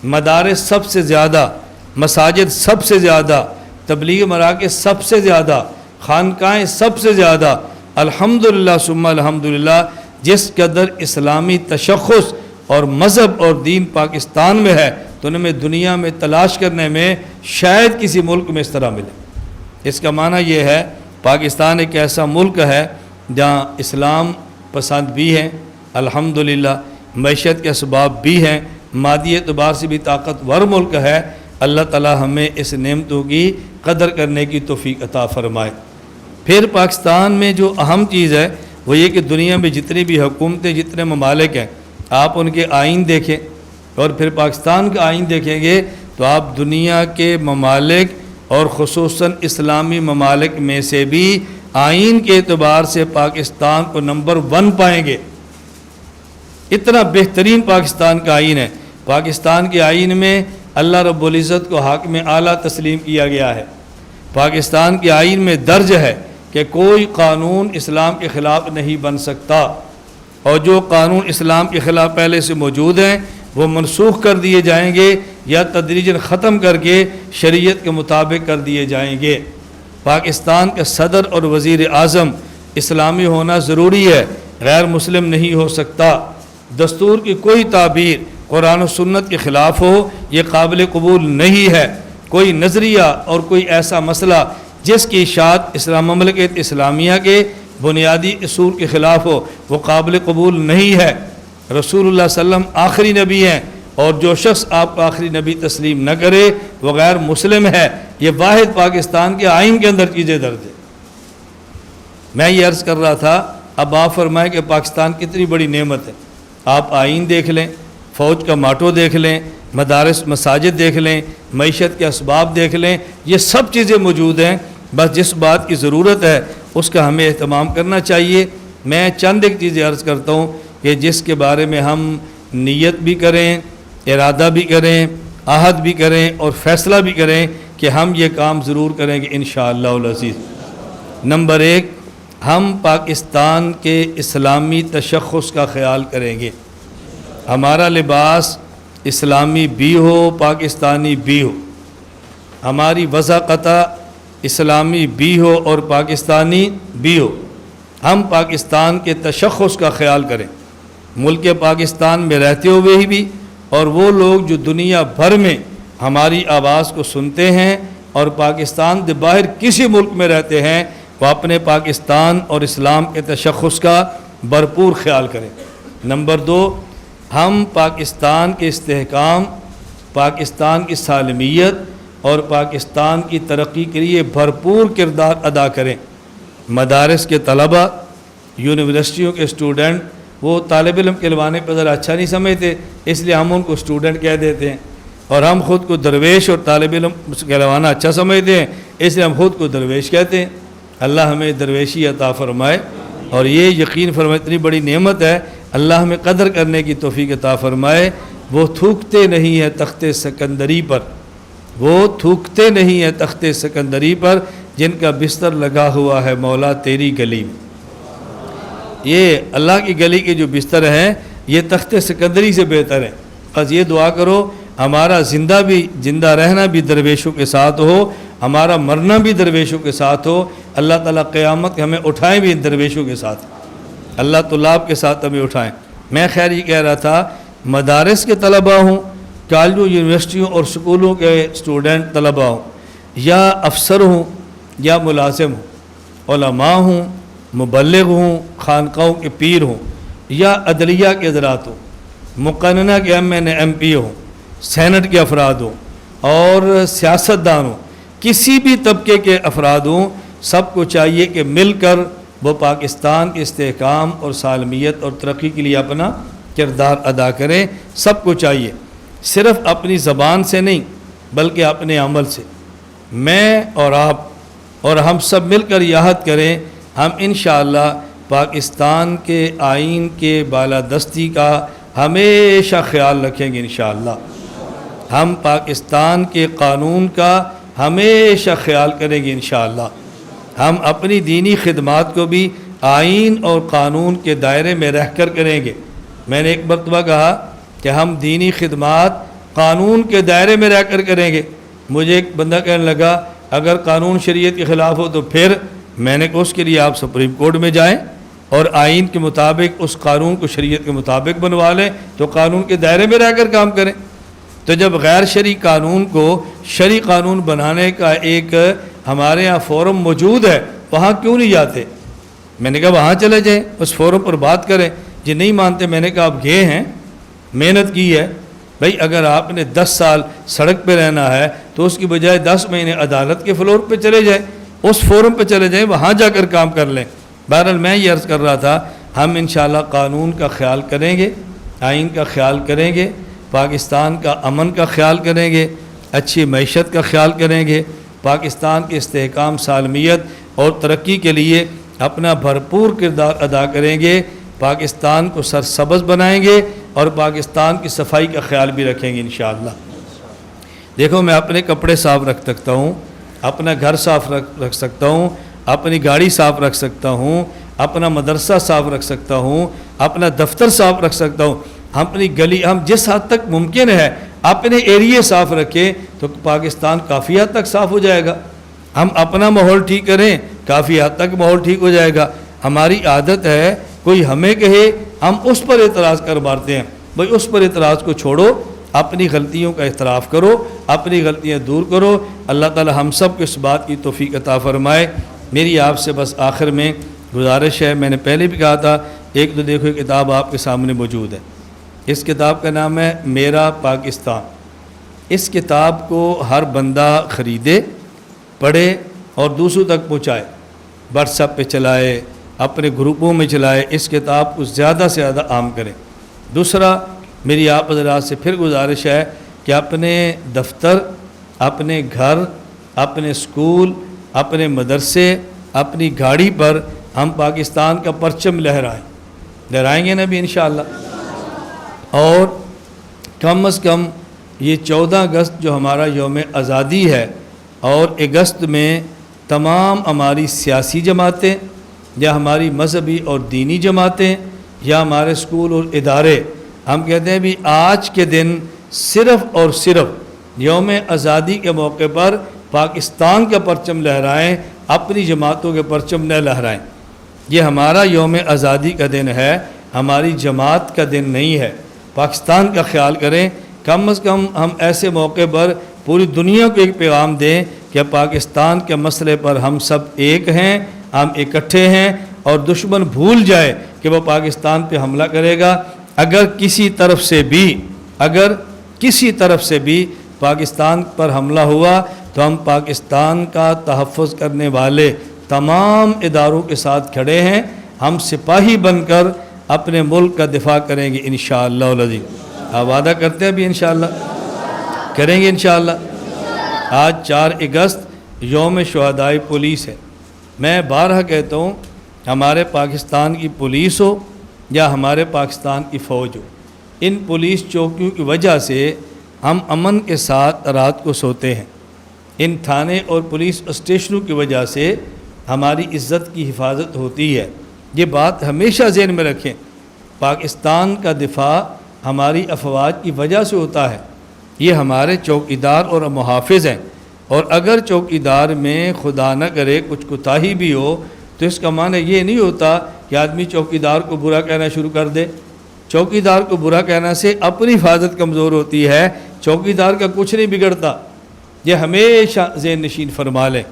مدارس سب سے زیادہ، مساجد سب سے زیادہ، تبلیغ مراکز سب سے زیادہ، خانقاہیں سب سے زیادہ۔ الحمدللہ ثم الحمدللہ، جس قدر اسلامی تشخص اور مذہب اور دین پاکستان میں ہے تو ان میں دنیا میں تلاش کرنے میں شاید کسی ملک میں اس طرح ملے۔ اس کا معنی یہ ہے پاکستان ایک ایسا ملک ہے جہاں اسلام پسند بھی ہیں، الحمدللہ، معیشت کے اسباب بھی ہیں، مادی اعتبار سے بھی طاقتور ملک ہے۔ اللہ تعالی ہمیں اس نعمتوں کی قدر کرنے کی توفیق عطا فرمائے۔ پھر پاکستان میں جو اہم چیز ہے وہ یہ کہ دنیا میں جتنی بھی حکومتیں، جتنے ممالک ہیں، آپ ان کے آئین دیکھیں اور پھر پاکستان کا آئین دیکھیں گے تو آپ دنیا کے ممالک اور خصوصاً اسلامی ممالک میں سے بھی آئین کے اعتبار سے پاکستان کو نمبر 1 پائیں گے۔ اتنا بہترین پاکستان کا آئین ہے۔ پاکستان کے آئین میں اللہ رب العزت کو حاکم اعلیٰ تسلیم کیا گیا ہے۔ پاکستان کے آئین میں درج ہے کہ کوئی قانون اسلام کے خلاف نہیں بن سکتا، اور جو قانون اسلام کے خلاف پہلے سے موجود ہیں وہ منسوخ کر دیے جائیں گے یا تدریجاً ختم کر کے شریعت کے مطابق کر دیے جائیں گے۔ پاکستان کا صدر اور وزیر اعظم اسلامی ہونا ضروری ہے، غیر مسلم نہیں ہو سکتا۔ دستور کی کوئی تعبیر قرآن و سنت کے خلاف ہو یہ قابل قبول نہیں ہے۔ کوئی نظریہ اور کوئی ایسا مسئلہ جس کی اشاعت مملکت اسلامیہ کے بنیادی اصول کے خلاف ہو وہ قابل قبول نہیں ہے۔ رسول اللہ صلی اللہ علیہ وسلم آخری نبی ہیں، اور جو شخص آپ کو آخری نبی تسلیم نہ کرے وہ غیر مسلم ہے۔ یہ واحد پاکستان کے آئین کے اندر چیزیں درج ہے۔ میں یہ عرض کر رہا تھا، اب آپ فرمائیں کہ پاکستان کتنی بڑی نعمت ہے۔ آپ آئین دیکھ لیں، فوج کا ماٹو دیکھ لیں، مدارس مساجد دیکھ لیں، معیشت کے اسباب دیکھ لیں، یہ سب چیزیں موجود ہیں۔ بس جس بات کی ضرورت ہے اس کا ہمیں اہتمام کرنا چاہیے۔ میں چند ایک چیزیں عرض کرتا ہوں کہ جس کے بارے میں ہم نیت بھی کریں، ارادہ بھی کریں، عہد بھی کریں اور فیصلہ بھی کریں کہ ہم یہ کام ضرور کریں گے انشاءاللہ العزیز۔ نمبر 1، ہم پاکستان کے اسلامی تشخص کا خیال کریں گے۔ ہمارا لباس اسلامی بھی ہو، پاکستانی بھی ہو، ہماری وضاقتہ اسلامی بھی ہو اور پاکستانی بھی ہو۔ ہم پاکستان کے تشخص کا خیال کریں، ملک پاکستان میں رہتے ہوئے بھی، اور وہ لوگ جو دنیا بھر میں ہماری آواز کو سنتے ہیں اور پاکستان کے باہر کسی ملک میں رہتے ہیں، وہ اپنے پاکستان اور اسلام کے تشخص کا بھرپور خیال کریں۔ نمبر 2، ہم پاکستان کے استحکام، پاکستان کی سالمیت اور پاکستان کی ترقی کے لیے بھرپور کردار ادا کریں۔ مدارس کے طلباء، یونیورسٹیوں کے اسٹوڈنٹ، وہ طالب علم کہلوانے پہ ذرا اچھا نہیں سمجھتے، اس لیے ہم ان کو اسٹوڈنٹ کہہ دیتے ہیں، اور ہم خود کو درویش اور طالب علم کہلوانا اچھا سمجھتے ہیں، اس لیے ہم خود کو درویش کہتے ہیں۔ اللہ ہمیں درویشی عطا فرمائے، اور یہ یقین فرمائے اتنی بڑی نعمت ہے، اللہ ہمیں قدر کرنے کی توفیق عطا فرمائے۔ وہ تھوکتے نہیں ہیں تخت سکندری پر، وہ تھوکتے نہیں ہیں تخت سکندری پر، جن کا بستر لگا ہوا ہے مولا تیری گلی میں۔ یہ اللہ کی گلی کے جو بستر ہیں یہ تخت سکندری سے بہتر ہیں۔ بس یہ دعا کرو ہمارا زندہ رہنا بھی درویشوں کے ساتھ ہو، ہمارا مرنا بھی درویشوں کے ساتھ ہو، اللہ تعالیٰ قیامت ہمیں اٹھائیں بھی ان درویشوں کے ساتھ، اللہ طلاب کے ساتھ ہمیں اٹھائیں۔ میں خیر یہ کہہ رہا تھا، مدارس کے طلباء ہوں، کالجوں، یونیورسٹیوں اور سکولوں کے اسٹوڈنٹ طلباء ہوں، یا افسر ہوں یا ملازم ہوں، علماء ہوں، مبلغ ہوں، خانقاہوں کے پیر ہوں، یا عدلیہ کے حضرات ہوں، مقننہ کے MP ہوں، سینٹ کے افراد ہوں اور سیاستدان ہوں، کسی بھی طبقے کے افراد ہوں، سب کو چاہیے کہ مل کر وہ پاکستان کے استحکام اور سالمیت اور ترقی کے لیے اپنا کردار ادا کریں۔ سب کو چاہیے، صرف اپنی زبان سے نہیں بلکہ اپنے عمل سے۔ میں اور آپ اور ہم سب مل کر یہ عہد کریں، ہم انشاءاللہ پاکستان کے آئین کے بالادستی کا ہمیشہ خیال رکھیں گے انشاءاللہ۔ ہم پاکستان کے قانون کا ہمیشہ خیال کریں گے انشاءاللہ۔ ہم اپنی دینی خدمات کو بھی آئین اور قانون کے دائرے میں رہ کر کریں گے۔ میں نے ایک مرتبہ کہا کہ ہم دینی خدمات قانون کے دائرے میں رہ کر کریں گے۔ مجھے ایک بندہ کہنے لگا اگر قانون شریعت کے خلاف ہو تو پھر، میں نے کہا اس کے لیے آپ سپریم کورٹ میں جائیں اور آئین کے مطابق اس قانون کو شریعت کے مطابق بنوا لیں، تو قانون کے دائرے میں رہ کر کام کریں۔ تو جب غیر شرعی قانون کو شرعی قانون بنانے کا ایک ہمارے ہاں فورم موجود ہے، وہاں کیوں نہیں جاتے؟ میں نے کہا وہاں چلے جائیں، اس فورم پر بات کریں۔ جی نہیں مانتے، میں نے کہا آپ گئے ہیں، محنت کی ہے، بھائی اگر آپ نے 10 سال سڑک پہ رہنا ہے تو اس کی بجائے 10 مہینے عدالت کے فلور پہ چلے جائیں، اس فورم پہ چلے جائیں، وہاں جا کر کام کر لیں۔ بہرحال میں یہ عرض کر رہا تھا، ہم انشاءاللہ قانون کا خیال کریں گے، آئین کا خیال کریں گے، پاکستان کا امن کا خیال کریں گے، اچھی معیشت کا خیال کریں گے، پاکستان کے استحکام، سالمیت اور ترقی کے لیے اپنا بھرپور کردار ادا کریں گے، پاکستان کو سرسبز بنائیں گے اور پاکستان کی صفائی کا خیال بھی رکھیں گے انشاءاللہ۔ دیکھو میں اپنے کپڑے صاف رکھ سکتا ہوں، اپنا گھر صاف رکھ سکتا ہوں، اپنی گاڑی صاف رکھ سکتا ہوں، اپنا مدرسہ صاف رکھ سکتا ہوں، اپنا دفتر صاف رکھ سکتا ہوں، ہم اپنی گلی ہم جس حد تک ممکن ہے اپنے ایریے صاف رکھیں تو پاکستان کافی حد تک صاف ہو جائے گا۔ ہم اپنا ماحول ٹھیک کریں کافی حد تک ماحول ٹھیک ہو جائے گا۔ ہماری عادت ہے کوئی ہمیں کہے ہم اس پر اعتراض کر مارتے ہیں، بھئی اس پر اعتراض کو چھوڑو، اپنی غلطیوں کا اعتراف کرو، اپنی غلطیاں دور کرو۔ اللہ تعالی ہم سب کو اس بات کی توفیق عطا فرمائے۔ میری آپ سے بس آخر میں گزارش ہے، میں نے پہلے بھی کہا تھا، ایک تو دیکھو یہ کتاب آپ کے سامنے موجود ہے، اس کتاب کا نام ہے میرا پاکستان۔ اس کتاب کو ہر بندہ خریدے، پڑھے اور دوسروں تک پہنچائے، واٹس ایپ پہ چلائے، اپنے گروپوں میں چلائے، اس کتاب کو زیادہ سے زیادہ عام کریں۔ دوسرا میری آپ حضرات سے پھر گزارش ہے کہ اپنے دفتر، اپنے گھر، اپنے اسکول، اپنے مدرسے، اپنی گاڑی پر ہم پاکستان کا پرچم لہرائیں گے نا بھی انشاءاللہ۔ اور کم از کم یہ 14 اگست جو ہمارا یوم آزادی ہے، اور اگست میں تمام ہماری سیاسی جماعتیں یا ہماری مذہبی اور دینی جماعتیں یا ہمارے اسکول اور ادارے، ہم کہتے ہیں بھی آج کے دن صرف اور صرف یوم آزادی کے موقع پر پاکستان کا پرچم لہرائیں، اپنی جماعتوں کے پرچم نہ لہرائیں۔ یہ ہمارا یوم آزادی کا دن ہے، ہماری جماعت کا دن نہیں ہے۔ پاکستان کا خیال کریں، کم از کم ہم ایسے موقع پر پوری دنیا کو ایک پیغام دیں کہ پاکستان کے مسئلے پر ہم سب ایک ہیں، ہم اکٹھے ہیں، اور دشمن بھول جائے کہ وہ پاکستان پہ حملہ کرے گا۔ اگر کسی طرف سے بھی پاکستان پر حملہ ہوا تو ہم پاکستان کا تحفظ کرنے والے تمام اداروں کے ساتھ کھڑے ہیں، ہم سپاہی بن کر اپنے ملک کا دفاع کریں گے انشاءاللہ العظیم۔ آپ وعدہ کرتے ہیں بھی انشاءاللہ کریں گے انشاءاللہ۔ آج 4 اگست یوم شہدائے پولیس ہے۔ میں بارہا کہتا ہوں، ہمارے پاکستان کی پولیس ہو یا ہمارے پاکستان کی فوج ہو، ان پولیس چوکیوں کی وجہ سے ہم امن کے ساتھ رات کو سوتے ہیں۔ ان تھانے اور پولیس اسٹیشنوں کی وجہ سے ہماری عزت کی حفاظت ہوتی ہے۔ یہ بات ہمیشہ ذہن میں رکھیں، پاکستان کا دفاع ہماری افواج کی وجہ سے ہوتا ہے۔ یہ ہمارے چوکیدار اور محافظ ہیں، اور اگر چوکیدار میں خدا نہ کرے کچھ کوتاہی بھی ہو تو اس کا معنی یہ نہیں ہوتا کہ آدمی چوکیدار کو برا کہنا شروع کر دے۔ چوکیدار کو برا کہنے سے اپنی حفاظت کمزور ہوتی ہے، چوکیدار کا کچھ نہیں بگڑتا۔ یہ ہمیشہ ذہن نشین فرما لیں۔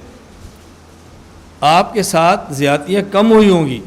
آپ کے ساتھ زیادتیاں کم ہوئی ہوں گی،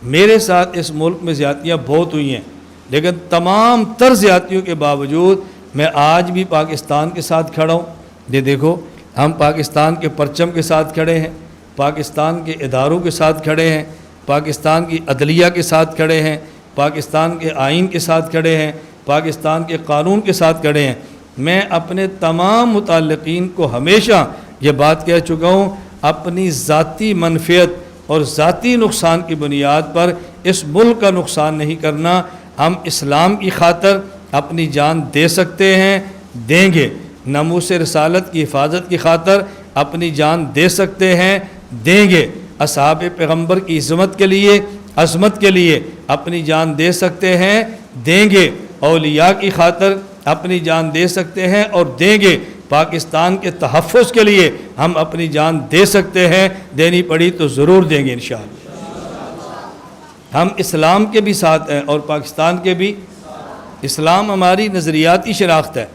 میرے ساتھ اس ملک میں زیادتیاں بہت ہوئی ہیں، لیکن تمام تر زیادتیوں کے باوجود میں آج بھی پاکستان کے ساتھ کھڑا ہوں۔ یہ دیکھو، ہم پاکستان کے پرچم کے ساتھ کھڑے ہیں، پاکستان کے اداروں کے ساتھ کھڑے ہیں، پاکستان کی عدلیہ کے ساتھ کھڑے ہیں، پاکستان کے آئین کے ساتھ کھڑے ہیں، پاکستان کے قانون کے ساتھ کھڑے ہیں۔ میں اپنے تمام متعلقین کو ہمیشہ یہ بات کہہ چکا ہوں، اپنی ذاتی منفعت اور ذاتی نقصان کی بنیاد پر اس ملک کا نقصان نہیں کرنا۔ ہم اسلام کی خاطر اپنی جان دے سکتے ہیں، دیں گے۔ ناموس رسالت کی حفاظت کی خاطر اپنی جان دے سکتے ہیں، دیں گے۔ اصحاب پیغمبر کی عظمت کے لیے اپنی جان دے سکتے ہیں، دیں گے۔ اولیاء کی خاطر اپنی جان دے سکتے ہیں اور دیں گے۔ پاکستان کے تحفظ کے لیے ہم اپنی جان دے سکتے ہیں، دینی پڑی تو ضرور دیں گے انشاءاللہ۔ ہم اسلام کے بھی ساتھ ہیں اور پاکستان کے بھی۔ اسلام ہماری نظریاتی شناخت ہے،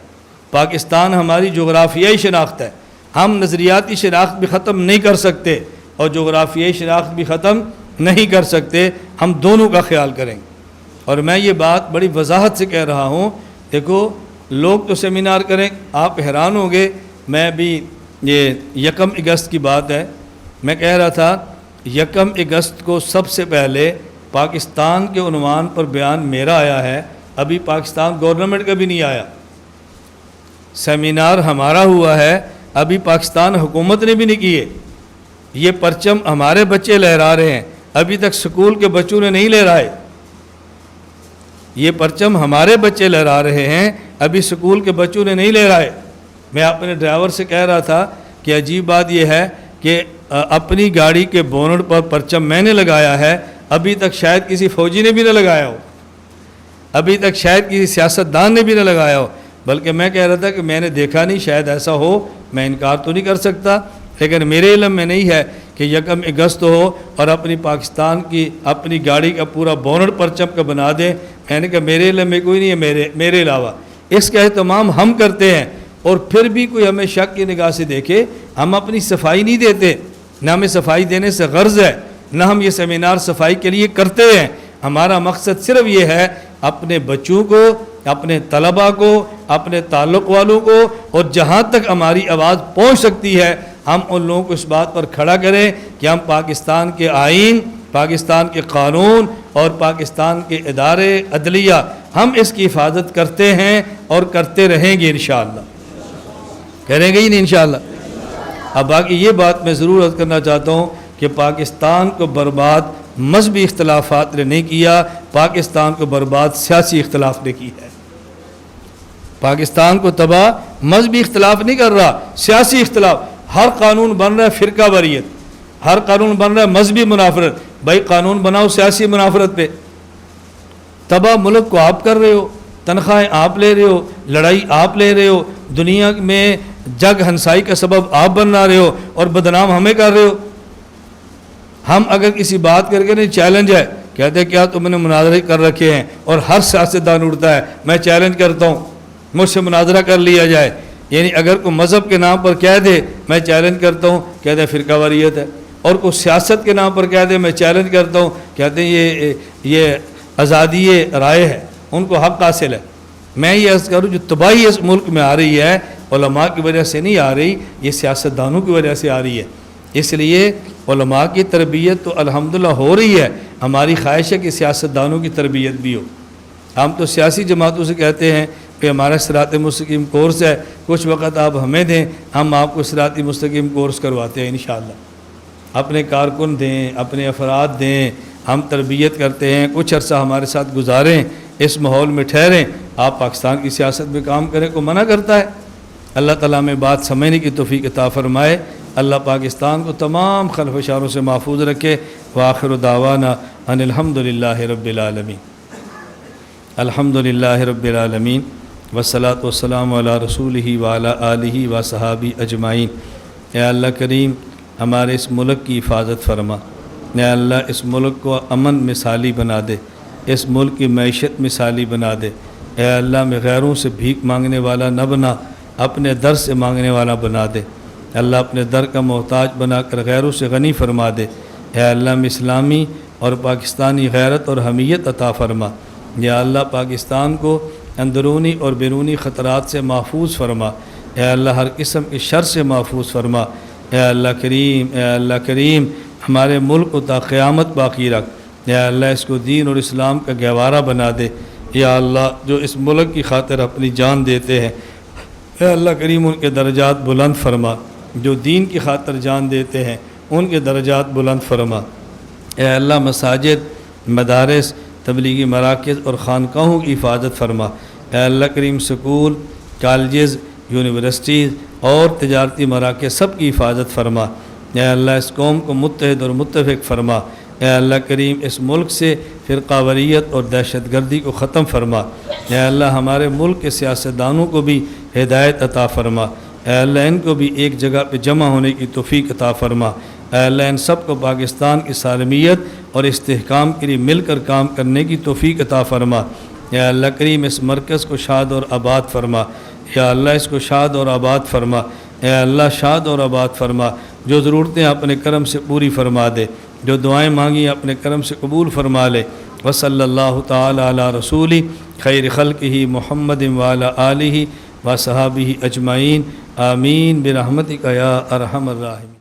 پاکستان ہماری جغرافیائی شناخت ہے۔ ہم نظریاتی شناخت بھی ختم نہیں کر سکتے اور جغرافیائی شناخت بھی ختم نہیں کر سکتے، ہم دونوں کا خیال کریں گے۔ اور میں یہ بات بڑی وضاحت سے کہہ رہا ہوں، دیکھو لوگ تو سیمینار کریں، آپ حیران ہوں گے۔ میں بھی یہ 1 اگست کی بات ہے، میں کہہ رہا تھا 1 اگست کو سب سے پہلے پاکستان کے عنوان پر بیان میرا آیا ہے، ابھی پاکستان گورنمنٹ کا بھی نہیں آیا۔ سیمینار ہمارا ہوا ہے، ابھی پاکستان حکومت نے بھی نہیں کیے۔ یہ پرچم ہمارے بچے لہرا رہے ہیں، ابھی تک سکول کے بچوں نے نہیں لہرائے۔ یہ پرچم ہمارے بچے لہرا رہے ہیں، ابھی سکول کے بچوں نے نہیں لہرائے۔ میں اپنے ڈرائیور سے کہہ رہا تھا کہ عجیب بات یہ ہے کہ اپنی گاڑی کے بونٹ پر پرچم میں نے لگایا ہے، ابھی تک شاید کسی فوجی نے بھی نہ لگایا ہو، ابھی تک شاید کسی سیاستدان نے بھی نہ لگایا ہو، بلکہ میں کہہ رہا تھا کہ میں نے دیکھا نہیں، شاید ایسا ہو، میں انکار تو نہیں کر سکتا، لیکن میرے علم میں نہیں ہے کہ 1 اگست ہو اور اپنی پاکستان کی اپنی گاڑی کا پورا بونٹ پرچم کا بنا دیں۔ میں نے کہا میرے علم میں کوئی نہیں ہے میرے علاوہ، اس کا اہتمام ہم کرتے ہیں، اور پھر بھی کوئی ہمیں شک کی نگاہ سے دیکھے، ہم اپنی صفائی نہیں دیتے، نہ ہمیں صفائی دینے سے غرض ہے، نہ ہم یہ سیمینار صفائی کے لیے کرتے ہیں۔ ہمارا مقصد صرف یہ ہے اپنے بچوں کو، اپنے طلباء کو، اپنے تعلق والوں کو، اور جہاں تک ہماری آواز پہنچ سکتی ہے ہم ان لوگوں کو اس بات پر کھڑا کریں کہ ہم پاکستان کے آئین، پاکستان کے قانون اور پاکستان کے ادارے عدلیہ، ہم اس کی حفاظت کرتے ہیں اور کرتے رہیں گے انشاءاللہ، کریں گے ہی نہیں انشاءاللہ۔ اب باقی یہ بات میں ضرور عرض کرنا چاہتا ہوں کہ پاکستان کو برباد مذہبی اختلافات نے نہیں کیا، پاکستان کو برباد سیاسی اختلاف نے کی ہے۔ پاکستان کو تباہ مذہبی اختلاف نہیں کر رہا، سیاسی اختلاف۔ ہر قانون بن رہا ہے فرقہ واریت، ہر قانون بن رہا ہے مذہبی منافرت۔ بھائی قانون بناؤ سیاسی منافرت پہ، تباہ ملک کو آپ کر رہے ہو، تنخواہیں آپ لے رہے ہو، لڑائی آپ لے رہے ہو، دنیا میں جگ ہنسائی کا سبب آپ بنا رہے ہو، اور بدنام ہمیں کر رہے ہو۔ ہم اگر کسی بات کر کے نہیں، چیلنج ہے، کہتے ہیں کیا تم نے مناظرے کر رکھے ہیں، اور ہر سیاستدان اٹھتا ہے میں چیلنج کرتا ہوں مجھ سے مناظرہ کر لیا جائے۔ یعنی اگر کوئی مذہب کے نام پر کہہ دے میں چیلنج کرتا ہوں، کہتے ہیں فرقہ واریت ہے، اور کوئی سیاست کے نام پر کہہ دے میں چیلنج کرتا ہوں، کہتے ہیں یہ آزادی رائے ہے، ان کو حق حاصل ہے۔ میں یہ عرض کروں جو تباہی اس ملک میں آ رہی ہے علماء کی وجہ سے نہیں آ رہی، یہ سیاستدانوں کی وجہ سے آ رہی ہے۔ اس لیے علماء کی تربیت تو الحمدللہ ہو رہی ہے، ہماری خواہش ہے کہ سیاستدانوں کی تربیت بھی ہو۔ ہم تو سیاسی جماعتوں سے کہتے ہیں کہ ہمارا صراط مستقیم کورس ہے، کچھ وقت آپ ہمیں دیں، ہم آپ کو صراط مستقیم کورس کرواتے ہیں انشاءاللہ۔ اپنے کارکن دیں، اپنے افراد دیں، ہم تربیت کرتے ہیں، کچھ عرصہ ہمارے ساتھ گزاریں، اس ماحول میں ٹھہریں، آپ پاکستان کی سیاست میں کام کریں، کو منع کرتا ہے؟ اللہ تعالیٰ میں بات سمجھنے کی توفیق عطا فرمائے۔ اللہ پاکستان کو تمام خلف شاروں سے محفوظ رکھے۔ وآخر دعوانا ان الحمدللہ رب العالمین، الحمدللہ رب العالمین، والصلاۃ والسلام علی رسولہ وعلی آلہ وصحابہ اجمعین۔ اے اللہ کریم ہمارے اس ملک کی حفاظت فرما، اے اللہ اس ملک کو امن مثالی بنا دے، اس ملک کی معیشت مثالی بنا دے۔ اے اللہ میں غیروں سے بھیک مانگنے والا نہ بنا، اپنے در سے مانگنے والا بنا دے۔ اللہ اپنے در کا محتاج بنا کر غیروں سے غنی فرما دے۔ اے اللہ میں اسلامی اور پاکستانی غیرت اور حمیت عطا فرما۔ یا اللہ پاکستان کو اندرونی اور بیرونی خطرات سے محفوظ فرما۔ اے اللہ ہر قسم کے شر سے محفوظ فرما۔ اے اللہ کریم، اے اللہ کریم ہمارے ملک کو تا قیامت باقی رکھ۔ اے اللہ اس کو دین اور اسلام کا گہوارہ بنا دے۔ یا اللہ جو اس ملک کی خاطر اپنی جان دیتے ہیں، اے اللہ کریم ان کے درجات بلند فرما۔ جو دین کی خاطر جان دیتے ہیں ان کے درجات بلند فرما۔ اے اللہ مساجد، مدارس، تبلیغی مراکز اور خانقاہوں کی حفاظت فرما۔ اے اللہ کریم سکول، کالجز، یونیورسٹیز اور تجارتی مراکز سب کی حفاظت فرما۔ اے اللہ اس قوم کو متحد اور متفق فرما۔ اے اللہ کریم اس ملک سے فرقہ واریت اور دہشت گردی کو ختم فرما۔ اے اللہ ہمارے ملک کے سیاستدانوں کو بھی ہدایت عطا فرما۔ اے اللہ ان کو بھی ایک جگہ پہ جمع ہونے کی توفیق عطا فرما۔ اے اللہ ان سب کو پاکستان کی سالمیت اور استحکام کے لیے مل کر کام کرنے کی توفیق عطا فرما۔ اے اللہ کریم اس مرکز کو شاد اور آباد فرما۔ یا اللہ اس کو شاد اور آباد فرما۔ اے اللہ شاد اور آباد فرما۔ جو ضرورتیں اپنے کرم سے پوری فرما دے، جو دعائیں مانگی اپنے کرم سے قبول فرما لے۔ وصلی اللہ تعالی علی رسول خیر خلقہ محمد وعلی آلہ وصحابہ اجمعین، آمین برحمتک یا ارحم الراحمین۔